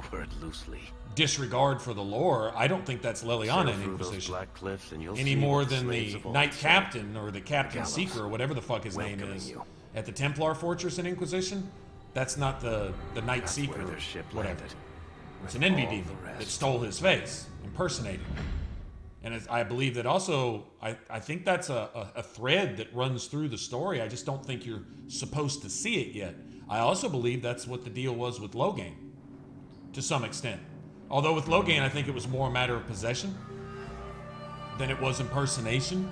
disregard for the lore. I don't think that's Leliana in Inquisition. Any more than the Knight Captain or the Captain Seeker or whatever the fuck his name is at the Templar Fortress in Inquisition. That's not the Knight Seeker, whatever. It's an envy demon that stole his face, impersonating him. And I believe that also, I think that's a thread that runs through the story. I just don't think you're supposed to see it yet. I also believe that's what the deal was with Loghain, to some extent. Although with Loghain, I think it was more a matter of possession than it was impersonation.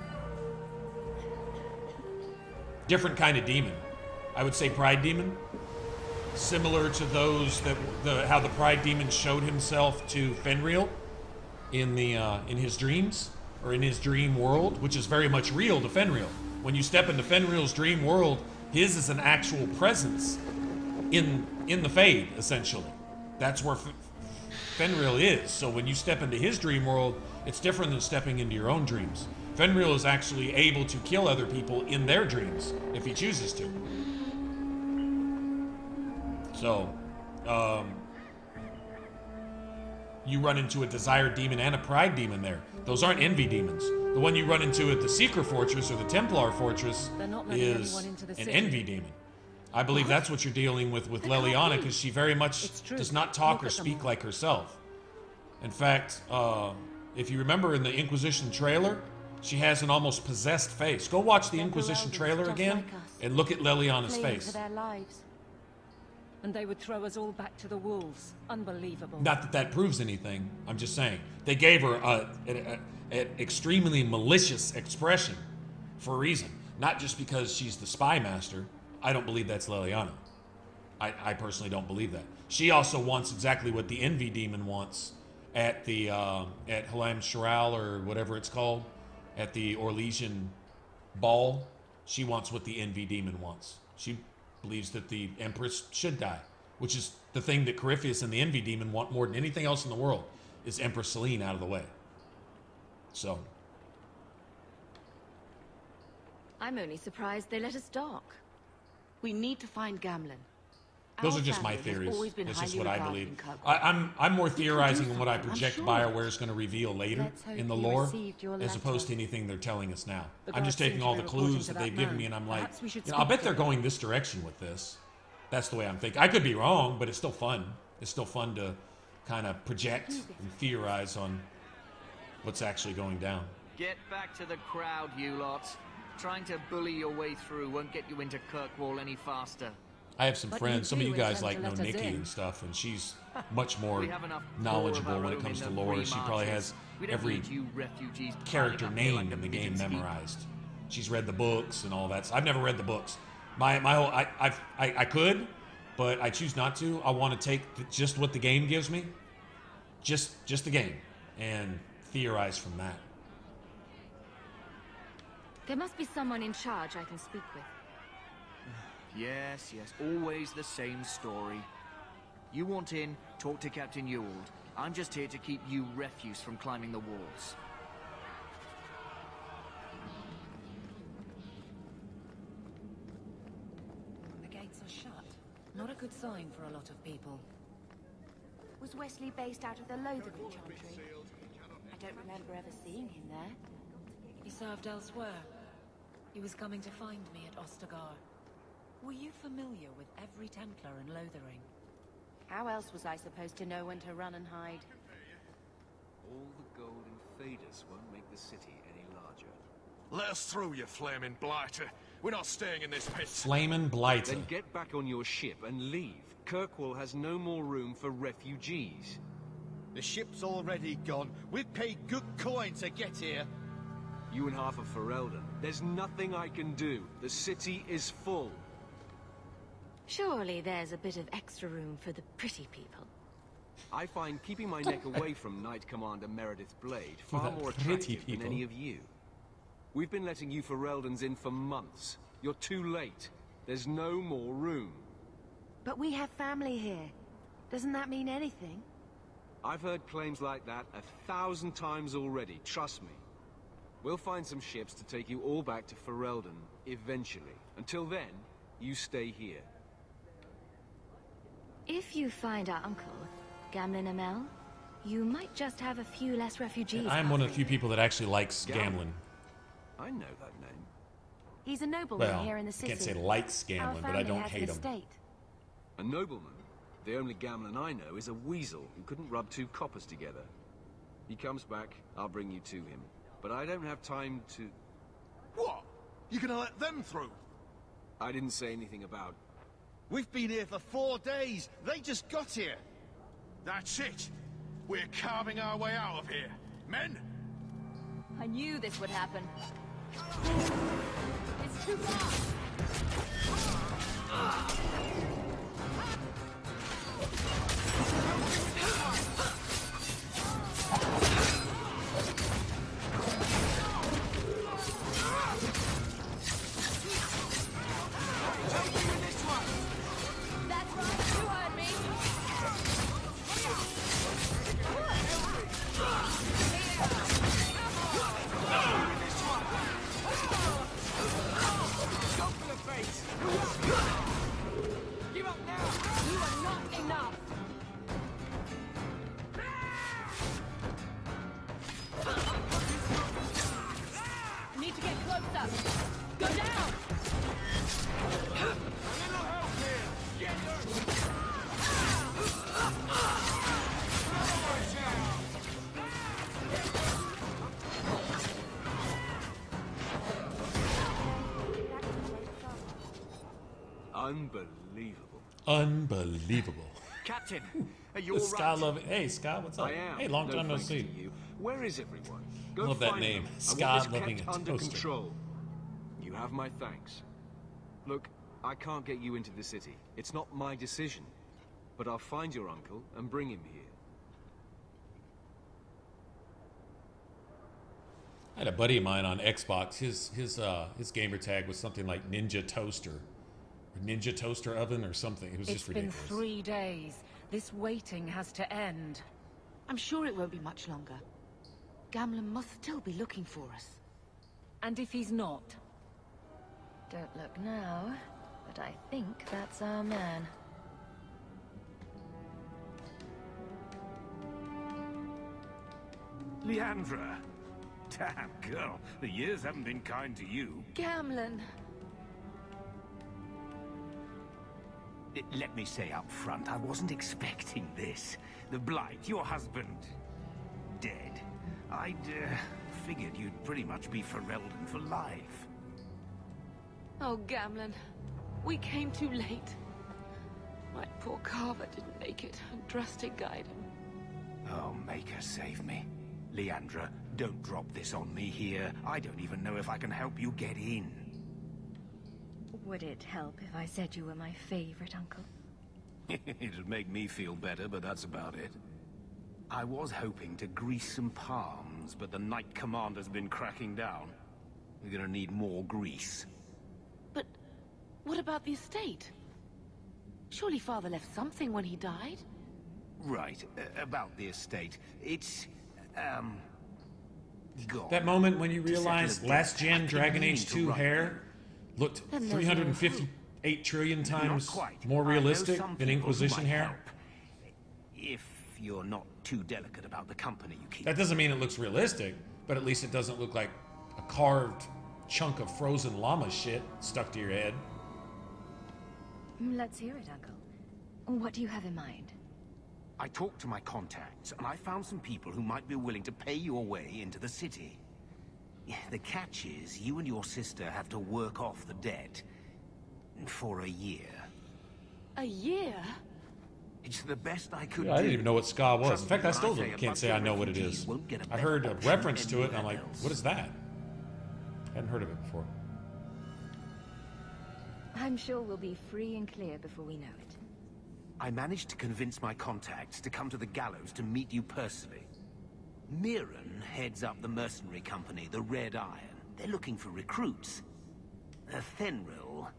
Different kind of demon. I would say Pride Demon. Similar to those that how the Pride Demon showed himself to Fenrir in his dreams, or in his dream world, which is very much real to Fenrir. When you step into Fenrir's dream world, his is an actual presence in the Fade, essentially. That's where Fenrir is. So when you step into his dream world, it's different than stepping into your own dreams. Fenrir is actually able to kill other people in their dreams if he chooses to. So, you run into a desire demon and a pride demon there. Those aren't envy demons. The one you run into at the Seeker Fortress or the Templar Fortress is an envy demon. I believe that's what you're dealing with Leliana, because she very much does not talk or speak like herself. In fact, if you remember in the Inquisition trailer, she has an almost possessed face. Go watch the Inquisition trailer again and look at Leliana's face. And they would throw us all back to the wolves. Unbelievable. Not that that proves anything. I'm just saying. They gave her an extremely malicious expression for a reason. Not just because she's the spy master. I don't believe that's Leliana. I personally don't believe that. She also wants exactly what the Envy Demon wants at the at Halam Sharal, or whatever it's called, at the Orlesian Ball. She wants what the Envy Demon wants. She believes that the Empress should die, which is the thing that Corypheus and the Envy Demon want more than anything else in the world, is Empress Selene out of the way. So. I'm only surprised they let us dock. We need to find Gamlen. Those are just my theories. It's just what I believe. I'm more theorizing on what I project BioWare is going to reveal later in the lore, as opposed to anything they're telling us now. I'm just taking all the clues that they've given me, and I'm like, I'll bet they're going this direction with this. That's the way I'm thinking. I could be wrong, but it's still fun. It's still fun to kind of project and theorize on what's actually going down. Get back to the crowd, you lot. Trying to bully your way through won't get you into Kirkwall any faster. I have some friends. Some of you guys like know Nikki and stuff, and she's much more knowledgeable when it comes to lore. She probably has every character name in the game memorized. She's read the books and all that. I've never read the books. My whole I could, but I choose not to. I want to take just what the game gives me, just the game, and theorize from that. There must be someone in charge I can speak with. Yes, always the same story. You want in, talk to Captain Ewald. I'm just here to keep you refuse from climbing the walls. The gates are shut. Not a good sign for a lot of people. Was Wesley based out of the Lothering Chantry? I don't remember ever seeing him there. He served elsewhere. He was coming to find me at Ostagar. Were you familiar with every Templar in Lothering? How else was I supposed to know when to run and hide? All the gold and faders won't make the city any larger. Let us through, you flaming blighter. We're not staying in this pit. Flamin' blighter. Then get back on your ship and leave. Kirkwall has no more room for refugees. The ship's already gone. We've paid good coin to get here. You and half of Ferelden. There's nothing I can do. The city is full. Surely there's a bit of extra room for the pretty people. I find keeping my neck away from Knight Commander Meredith Blade far more attractive than any of you. We've been letting you Fereldans in for months. You're too late. There's no more room. But we have family here. Doesn't that mean anything? I've heard claims like that 1,000 times already, trust me. We'll find some ships to take you all back to Ferelden, eventually. Until then, you stay here. If you find our uncle, Gamlen Amel, you might just have a few less refugees. I'm one of the few people that actually likes Gamlen. I know that name. He's a nobleman Well, here in the city. I can't say likes Gamlen, but I don't hate him. A nobleman? The only Gamlen I know is a weasel who couldn't rub 2 coppers together. He comes back, I'll bring you to him. But I don't have time to... What? You gonna let them through? I didn't say anything about... We've been here for 4 days. They just got here. That's it. We're carving our way out of here. Men? I knew this would happen. It's too far. That's right, you heard me. Go for the face! Give up now! You are not enough. Need to get closer. Go down. A little help here! Get her! Unbelievable. Unbelievable. Captain, are you all Scott right? love it. Hey, Scott, what's up? I am. Hey, long time no thanks see. to you. Where is everyone? Go Love that find name. them. Scott I want this loving kept a under toaster. control. You have my thanks. Look, I can't get you into the city. It's not my decision. But I'll find your uncle and bring him here. I had a buddy of mine on Xbox. His gamer tag was something like Ninja Toaster, or Ninja Toaster Oven, or something. It was It's just ridiculous. been 3 days. This waiting has to end. I'm sure it won't be much longer. Gamlen must still be looking for us. And if he's not? Don't look now, but I think that's our man. Leandra. Damn, girl. The years haven't been kind to you. Gamlen. Let me say up front, I wasn't expecting this. The Blight, your husband, dead. I'd figured you'd pretty much be Ferelden for life. Oh, Gamlen. We came too late. My poor Carver didn't make it, and Drastic guide him. Oh, Maker, save me. Leandra, don't drop this on me here. I don't even know if I can help you get in. Would it help if I said you were my favorite uncle? It'd make me feel better, but that's about it. I was hoping to grease some palms, but the Knight Commander's been cracking down. We're gonna need more grease. But what about the estate? Surely Father left something when he died? Right, about the estate. It's, gone. That moment when you realize last gen Dragon Age 2 hair looked 358 trillion times more realistic than Inquisition hair. If you're not too delicate about the company you keep. That doesn't mean it looks realistic, but at least it doesn't look like a carved chunk of frozen llama shit stuck to your head. Let's hear it, Uncle. What do you have in mind? I talked to my contacts, and I found some people who might be willing to pay your way into the city. The catch is, you and your sister have to work off the debt for a year. A year? It's the best I could Yeah, I didn't even know what ska was. In fact, I still can't say I know what it is. I heard a reference to it, and I'm like, what is that? I hadn't heard of it before. I'm sure we'll be free and clear before we know it. I managed to convince my contacts to come to the gallows to meet you personally. Mirren heads up the mercenary company, the Red Iron. They're looking for recruits. Fenrir,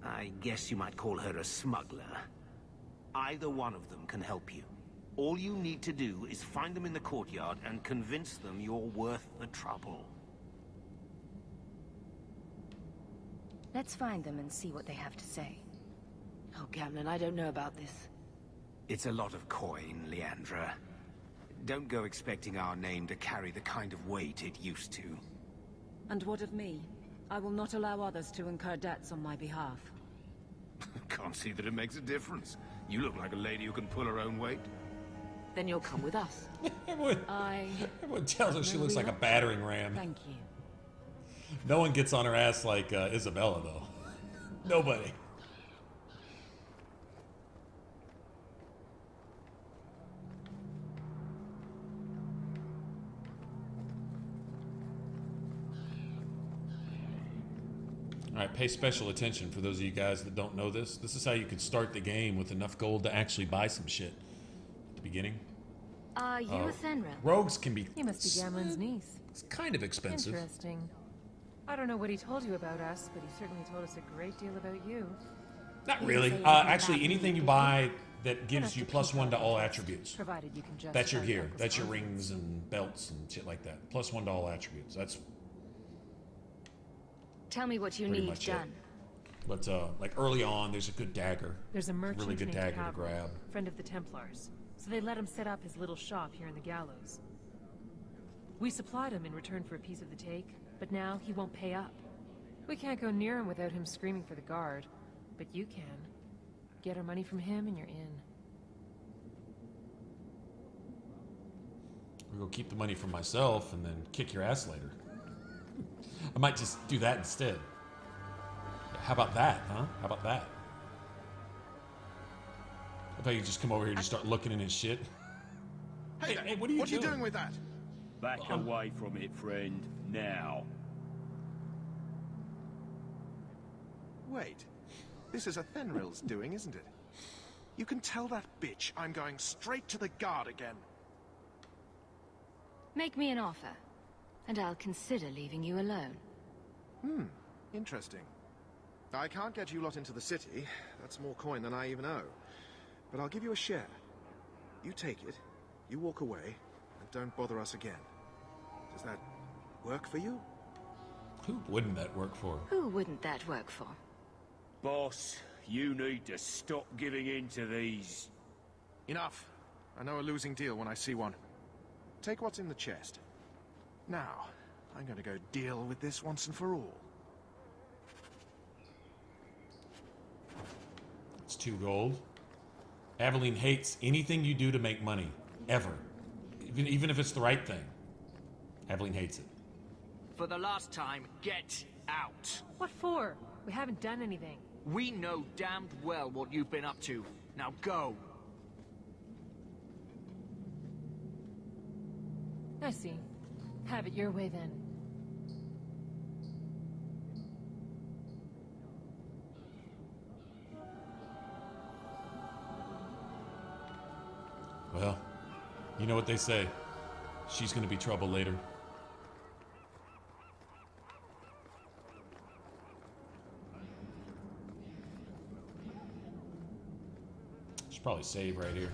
I guess you might call her a smuggler. Either one of them can help you. All you need to do is find them in the courtyard and convince them you're worth the trouble. Let's find them and see what they have to say. Oh, Gamlen, I don't know about this. It's a lot of coin, Leandra. Don't go expecting our name to carry the kind of weight it used to. And what of me? I will not allow others to incur debts on my behalf. Can't see that it makes a difference. You look like a lady who can pull her own weight. Then you'll come with us. Everyone tells her she looks like a battering ram. Thank you. No one gets on her ass like Isabella, though. Nobody. Alright, pay special attention for those of you guys that don't know this. This is how you can start the game with enough gold to actually buy some shit at the beginning. Are you a Thenra? Rogues can be... You must be Gamlen's niece. It's kind of expensive. Interesting. I don't know what he told you about us, but he certainly told us a great deal about you. Not really. Actually, anything you buy that gives you +1 to all attributes. Provided you can justify That's your gear. That's your rings and belts and shit like that. +1 to all attributes. That's Tell me what you pretty need much done. it. But like early on, there's a good dagger. There's a merchant really good named dagger to Cavern, grab. friend of the Templars. So they let him set up his little shop here in the gallows. We supplied him in return for a piece of the take, but now he won't pay up. We can't go near him without him screaming for the guard, but you can. Get our money from him and you're in. We'll go keep the money for myself and then kick your ass later. I might just do that instead. How about that, huh? How about that? I thought you just come over here and just start looking in his shit. Hey, what are you doing with that? Back away from it, friend. Now. Wait. This is a Thenril's doing, isn't it? You can tell that bitch I'm going straight to the guard again. Make me an offer, and I'll consider leaving you alone. Interesting. I can't get you lot into the city. That's more coin than I even owe. But I'll give you a share. You take it, you walk away, and don't bother us again. Does that work for you? Who wouldn't that work for? Who wouldn't that work for? Boss, you need to stop giving in to these... Enough. I know a losing deal when I see one. Take what's in the chest. Now, I'm going to go deal with this once and for all. It's 2 gold. Aveline hates anything you do to make money. Ever. Even if it's the right thing. Aveline hates it. For the last time, get out. What for? We haven't done anything. We know damned well what you've been up to. Now go. I see. Have it your way then. Well, you know what they say. She's gonna be trouble later. Should probably save right here.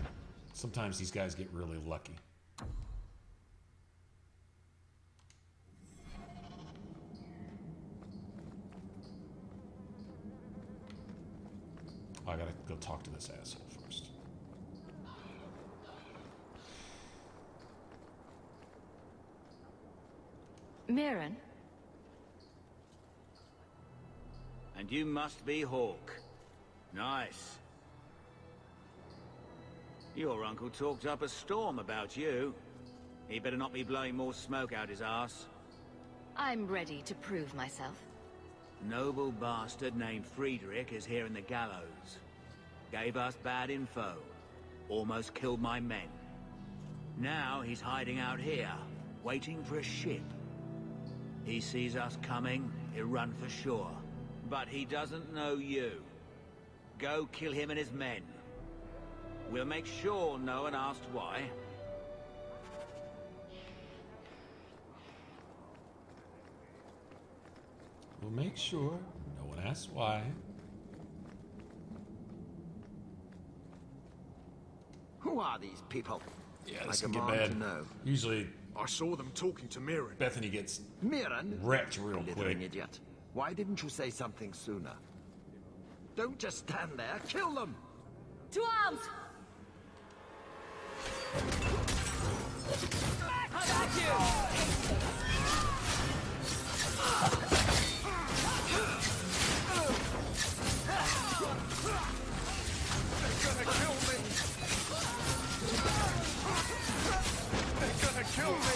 Sometimes these guys get really lucky. I gotta go talk to this asshole first. Mirren? And you must be Hawk. Nice. Your uncle talked up a storm about you. He better not be blowing more smoke out his ass. I'm ready to prove myself. Noble bastard named Friedrich is here in the gallows. Gave us bad info. Almost killed my men. Now he's hiding out here, waiting for a ship. He sees us coming, he'll run for sure. But he doesn't know you. Go kill him and his men. We'll make sure no one asks why. We'll make sure no one asks why. Who are these people? Yeah, this can get bad. Usually, I saw them talking to Mirren. Bethany gets Mirren? wrecked real quick. Idiot. Why didn't you say something sooner? Don't just stand there. Kill them! To arms! How about you? They're gonna kill me! They're gonna kill me!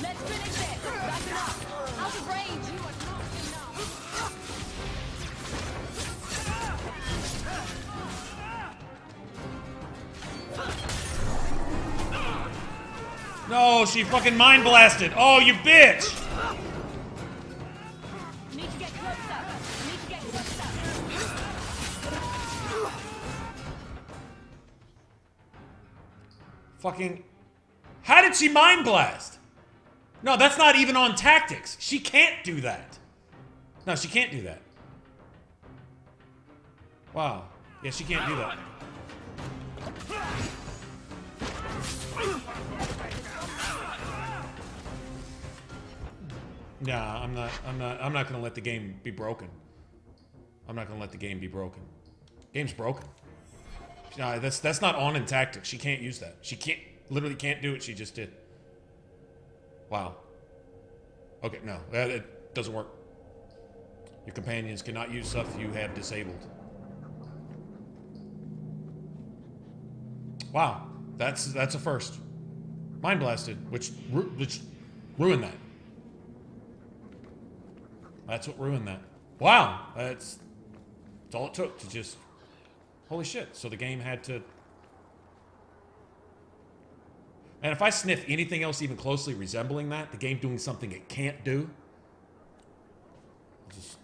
Let's finish this! Wrap it up! Out of range! You are not enough! No, she fucking mind blasted. Oh, you bitch! Need to get closer. Need to get closer. Fucking. How did she mind blast? No, that's not even on tactics. She can't do that. No, she can't do that. Wow. Yeah, she can't do that. Nah, I'm not gonna let the game be broken. I'm not gonna let the game be broken. Game's broken. Nah, that's not on in tactics. She can't use that. She literally can't do it. She just did. Wow. Okay, no, it doesn't work. Your companions cannot use stuff you have disabled. Wow, that's a first. Mind blasted, which ruined that. That's what ruined that. Wow, that's all it took to just. Holy shit! So the game had to. And if I sniff anything else even closely resembling that, the game doing something it can't do. Just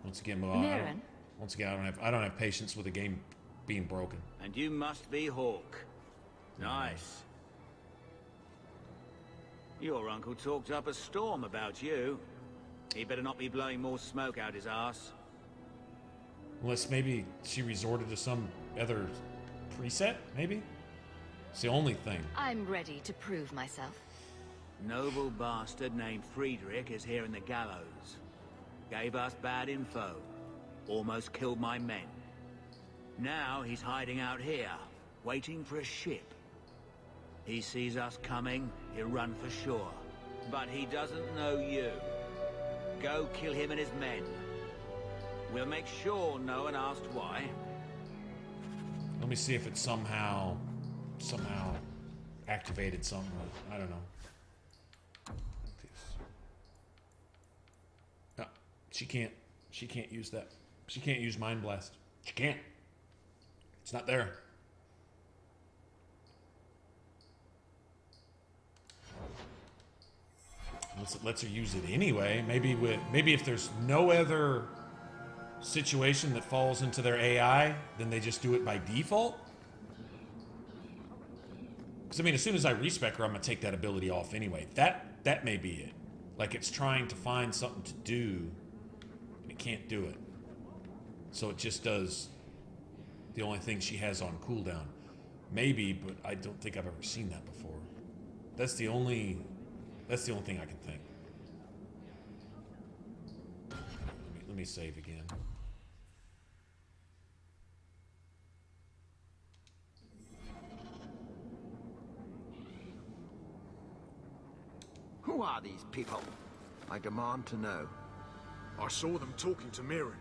once again, I don't have patience with a game being broken. And you must be Hawk. Nice. Your uncle talked up a storm about you. He better not be blowing more smoke out his ass. Unless maybe she resorted to some other preset, maybe? It's the only thing. I'm ready to prove myself. Noble bastard named Friedrich is here in the gallows. Gave us bad info. Almost killed my men. Now he's hiding out here, waiting for a ship. He sees us coming, he'll run for sure. But he doesn't know you. Go kill him and his men. We'll make sure no one asked why. Let me see if it somehow activated something. I don't know. No, she can't use that. She can't use Mind Blast. She can't. It's not there. Unless it lets her use it anyway. Maybe if there's no other situation that falls into their AI, then they just do it by default. Because I mean, as soon as I respec her, I'm gonna take that ability off anyway. That may be it. Like it's trying to find something to do, and it can't do it. So it just does the only thing she has on cooldown. Maybe, but I don't think I've ever seen that before. That's the only thing I can think. Let me save again. Who are these people? I demand to know. I saw them talking to Mirren.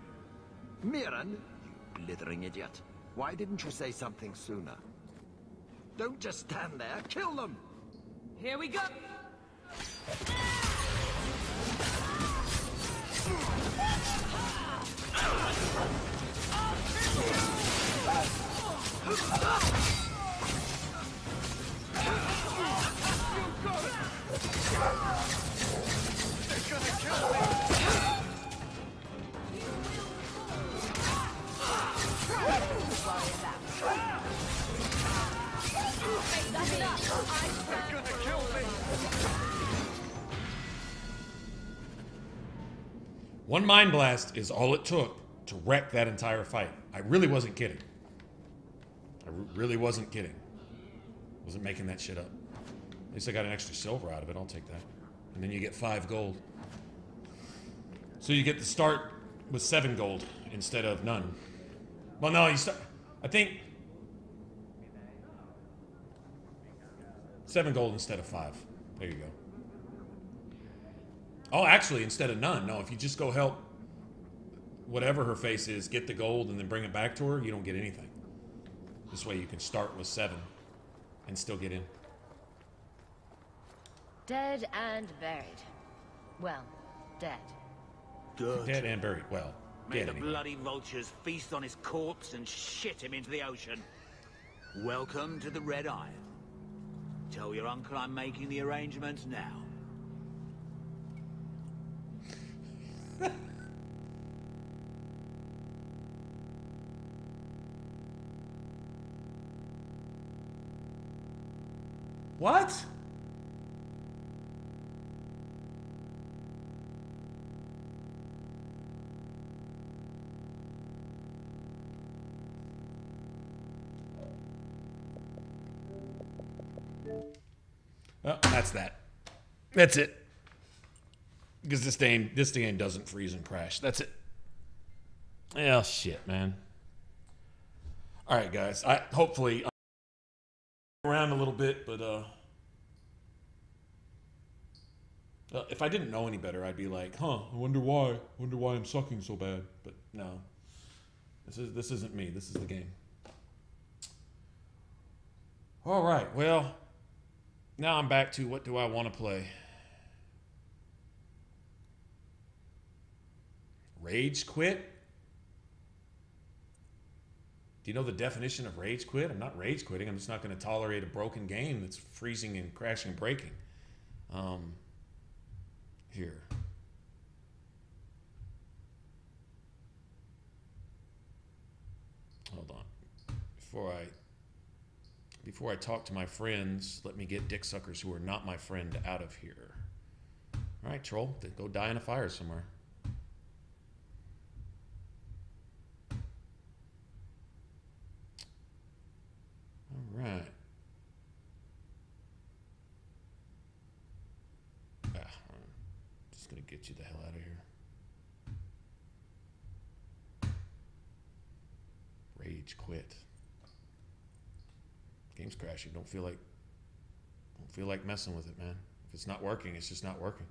Mirren? You blithering idiot. Why didn't you say something sooner? Don't just stand there. Kill them! Here we go! One Mind Blast is all it took to wreck that entire fight. I really wasn't kidding. I really wasn't kidding. Wasn't making that shit up. At least I got an extra silver out of it. I'll take that. And then you get 5 gold. So you get to start with 7 gold instead of none. Well, no, you start... I think... 7 gold instead of 5. There you go. Oh, actually, instead of none. No, if you just go help whatever her face is, get the gold, and then bring it back to her, you don't get anything. This way you can start with 7 and still get in. Dead and buried. Well, dead. Good. Dead and buried. Well, May dead the anyway. bloody vultures feast on his corpse and shit him into the ocean. Welcome to the Red Isle. Tell your uncle I'm making the arrangements now. What? Oh, that's that. That's it. Because this thing doesn't freeze and crash. That's it. Oh shit, man. All right, guys. Hopefully I'm around a little bit, but if I didn't know any better, I'd be like, huh, I wonder why I'm sucking so bad. But no. This isn't me. This is the game. All right. Well, now I'm back to what do I want to play? Rage quit? Do you know the definition of rage quit? I'm not rage quitting. I'm just not going to tolerate a broken game that's freezing and crashing and breaking. Here. Hold on. Before I talk to my friends, let me get dick suckers who are not my friend out of here. All right, troll, then go die in a fire somewhere. All right. I'm just gonna get you the hell out of here. Rage quit. Game's crashing. Don't feel like messing with it, man. If it's not working, it's just not working.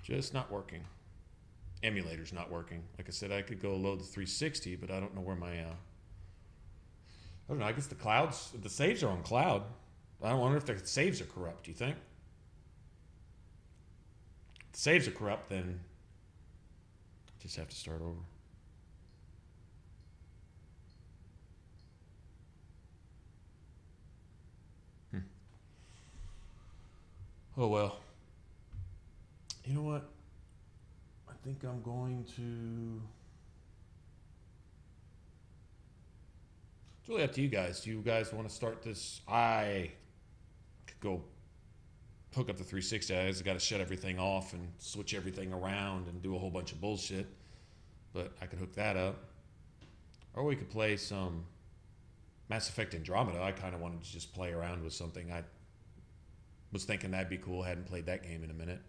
Just not working. Emulator's not working. Like I said, I could go load the 360, but I don't know where my I don't know. I guess the saves are on cloud. I don't wonder if the saves are corrupt. Do you think? If the saves are corrupt, then just have to start over. Oh well. You know what? I think I'm going to... It's really up to you guys. Do you guys want to start this? I could go hook up the 360. I just got to shut everything off and switch everything around and do a whole bunch of bullshit. But I could hook that up. Or we could play some Mass Effect Andromeda. I kind of wanted to just play around with something. I was thinking that'd be cool. Hadn't played that game in a minute.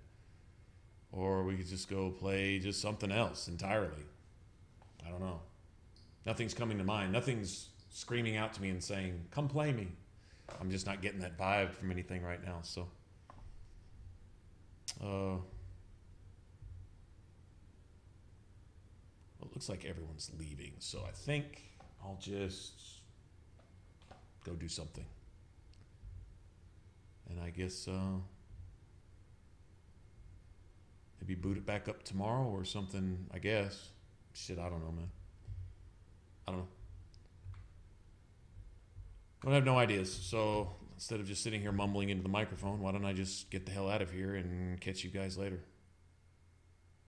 Or we could just go play just something else entirely. I don't know. Nothing's coming to mind. Nothing's screaming out to me and saying, come play me. I'm just not getting that vibe from anything right now, so. Well, it looks like everyone's leaving, so I think I'll just go do something. And I guess maybe boot it back up tomorrow or something, I guess. Shit, I don't know, man. I don't know. I have no ideas, so instead of just sitting here mumbling into the microphone, why don't I just get the hell out of here and catch you guys later.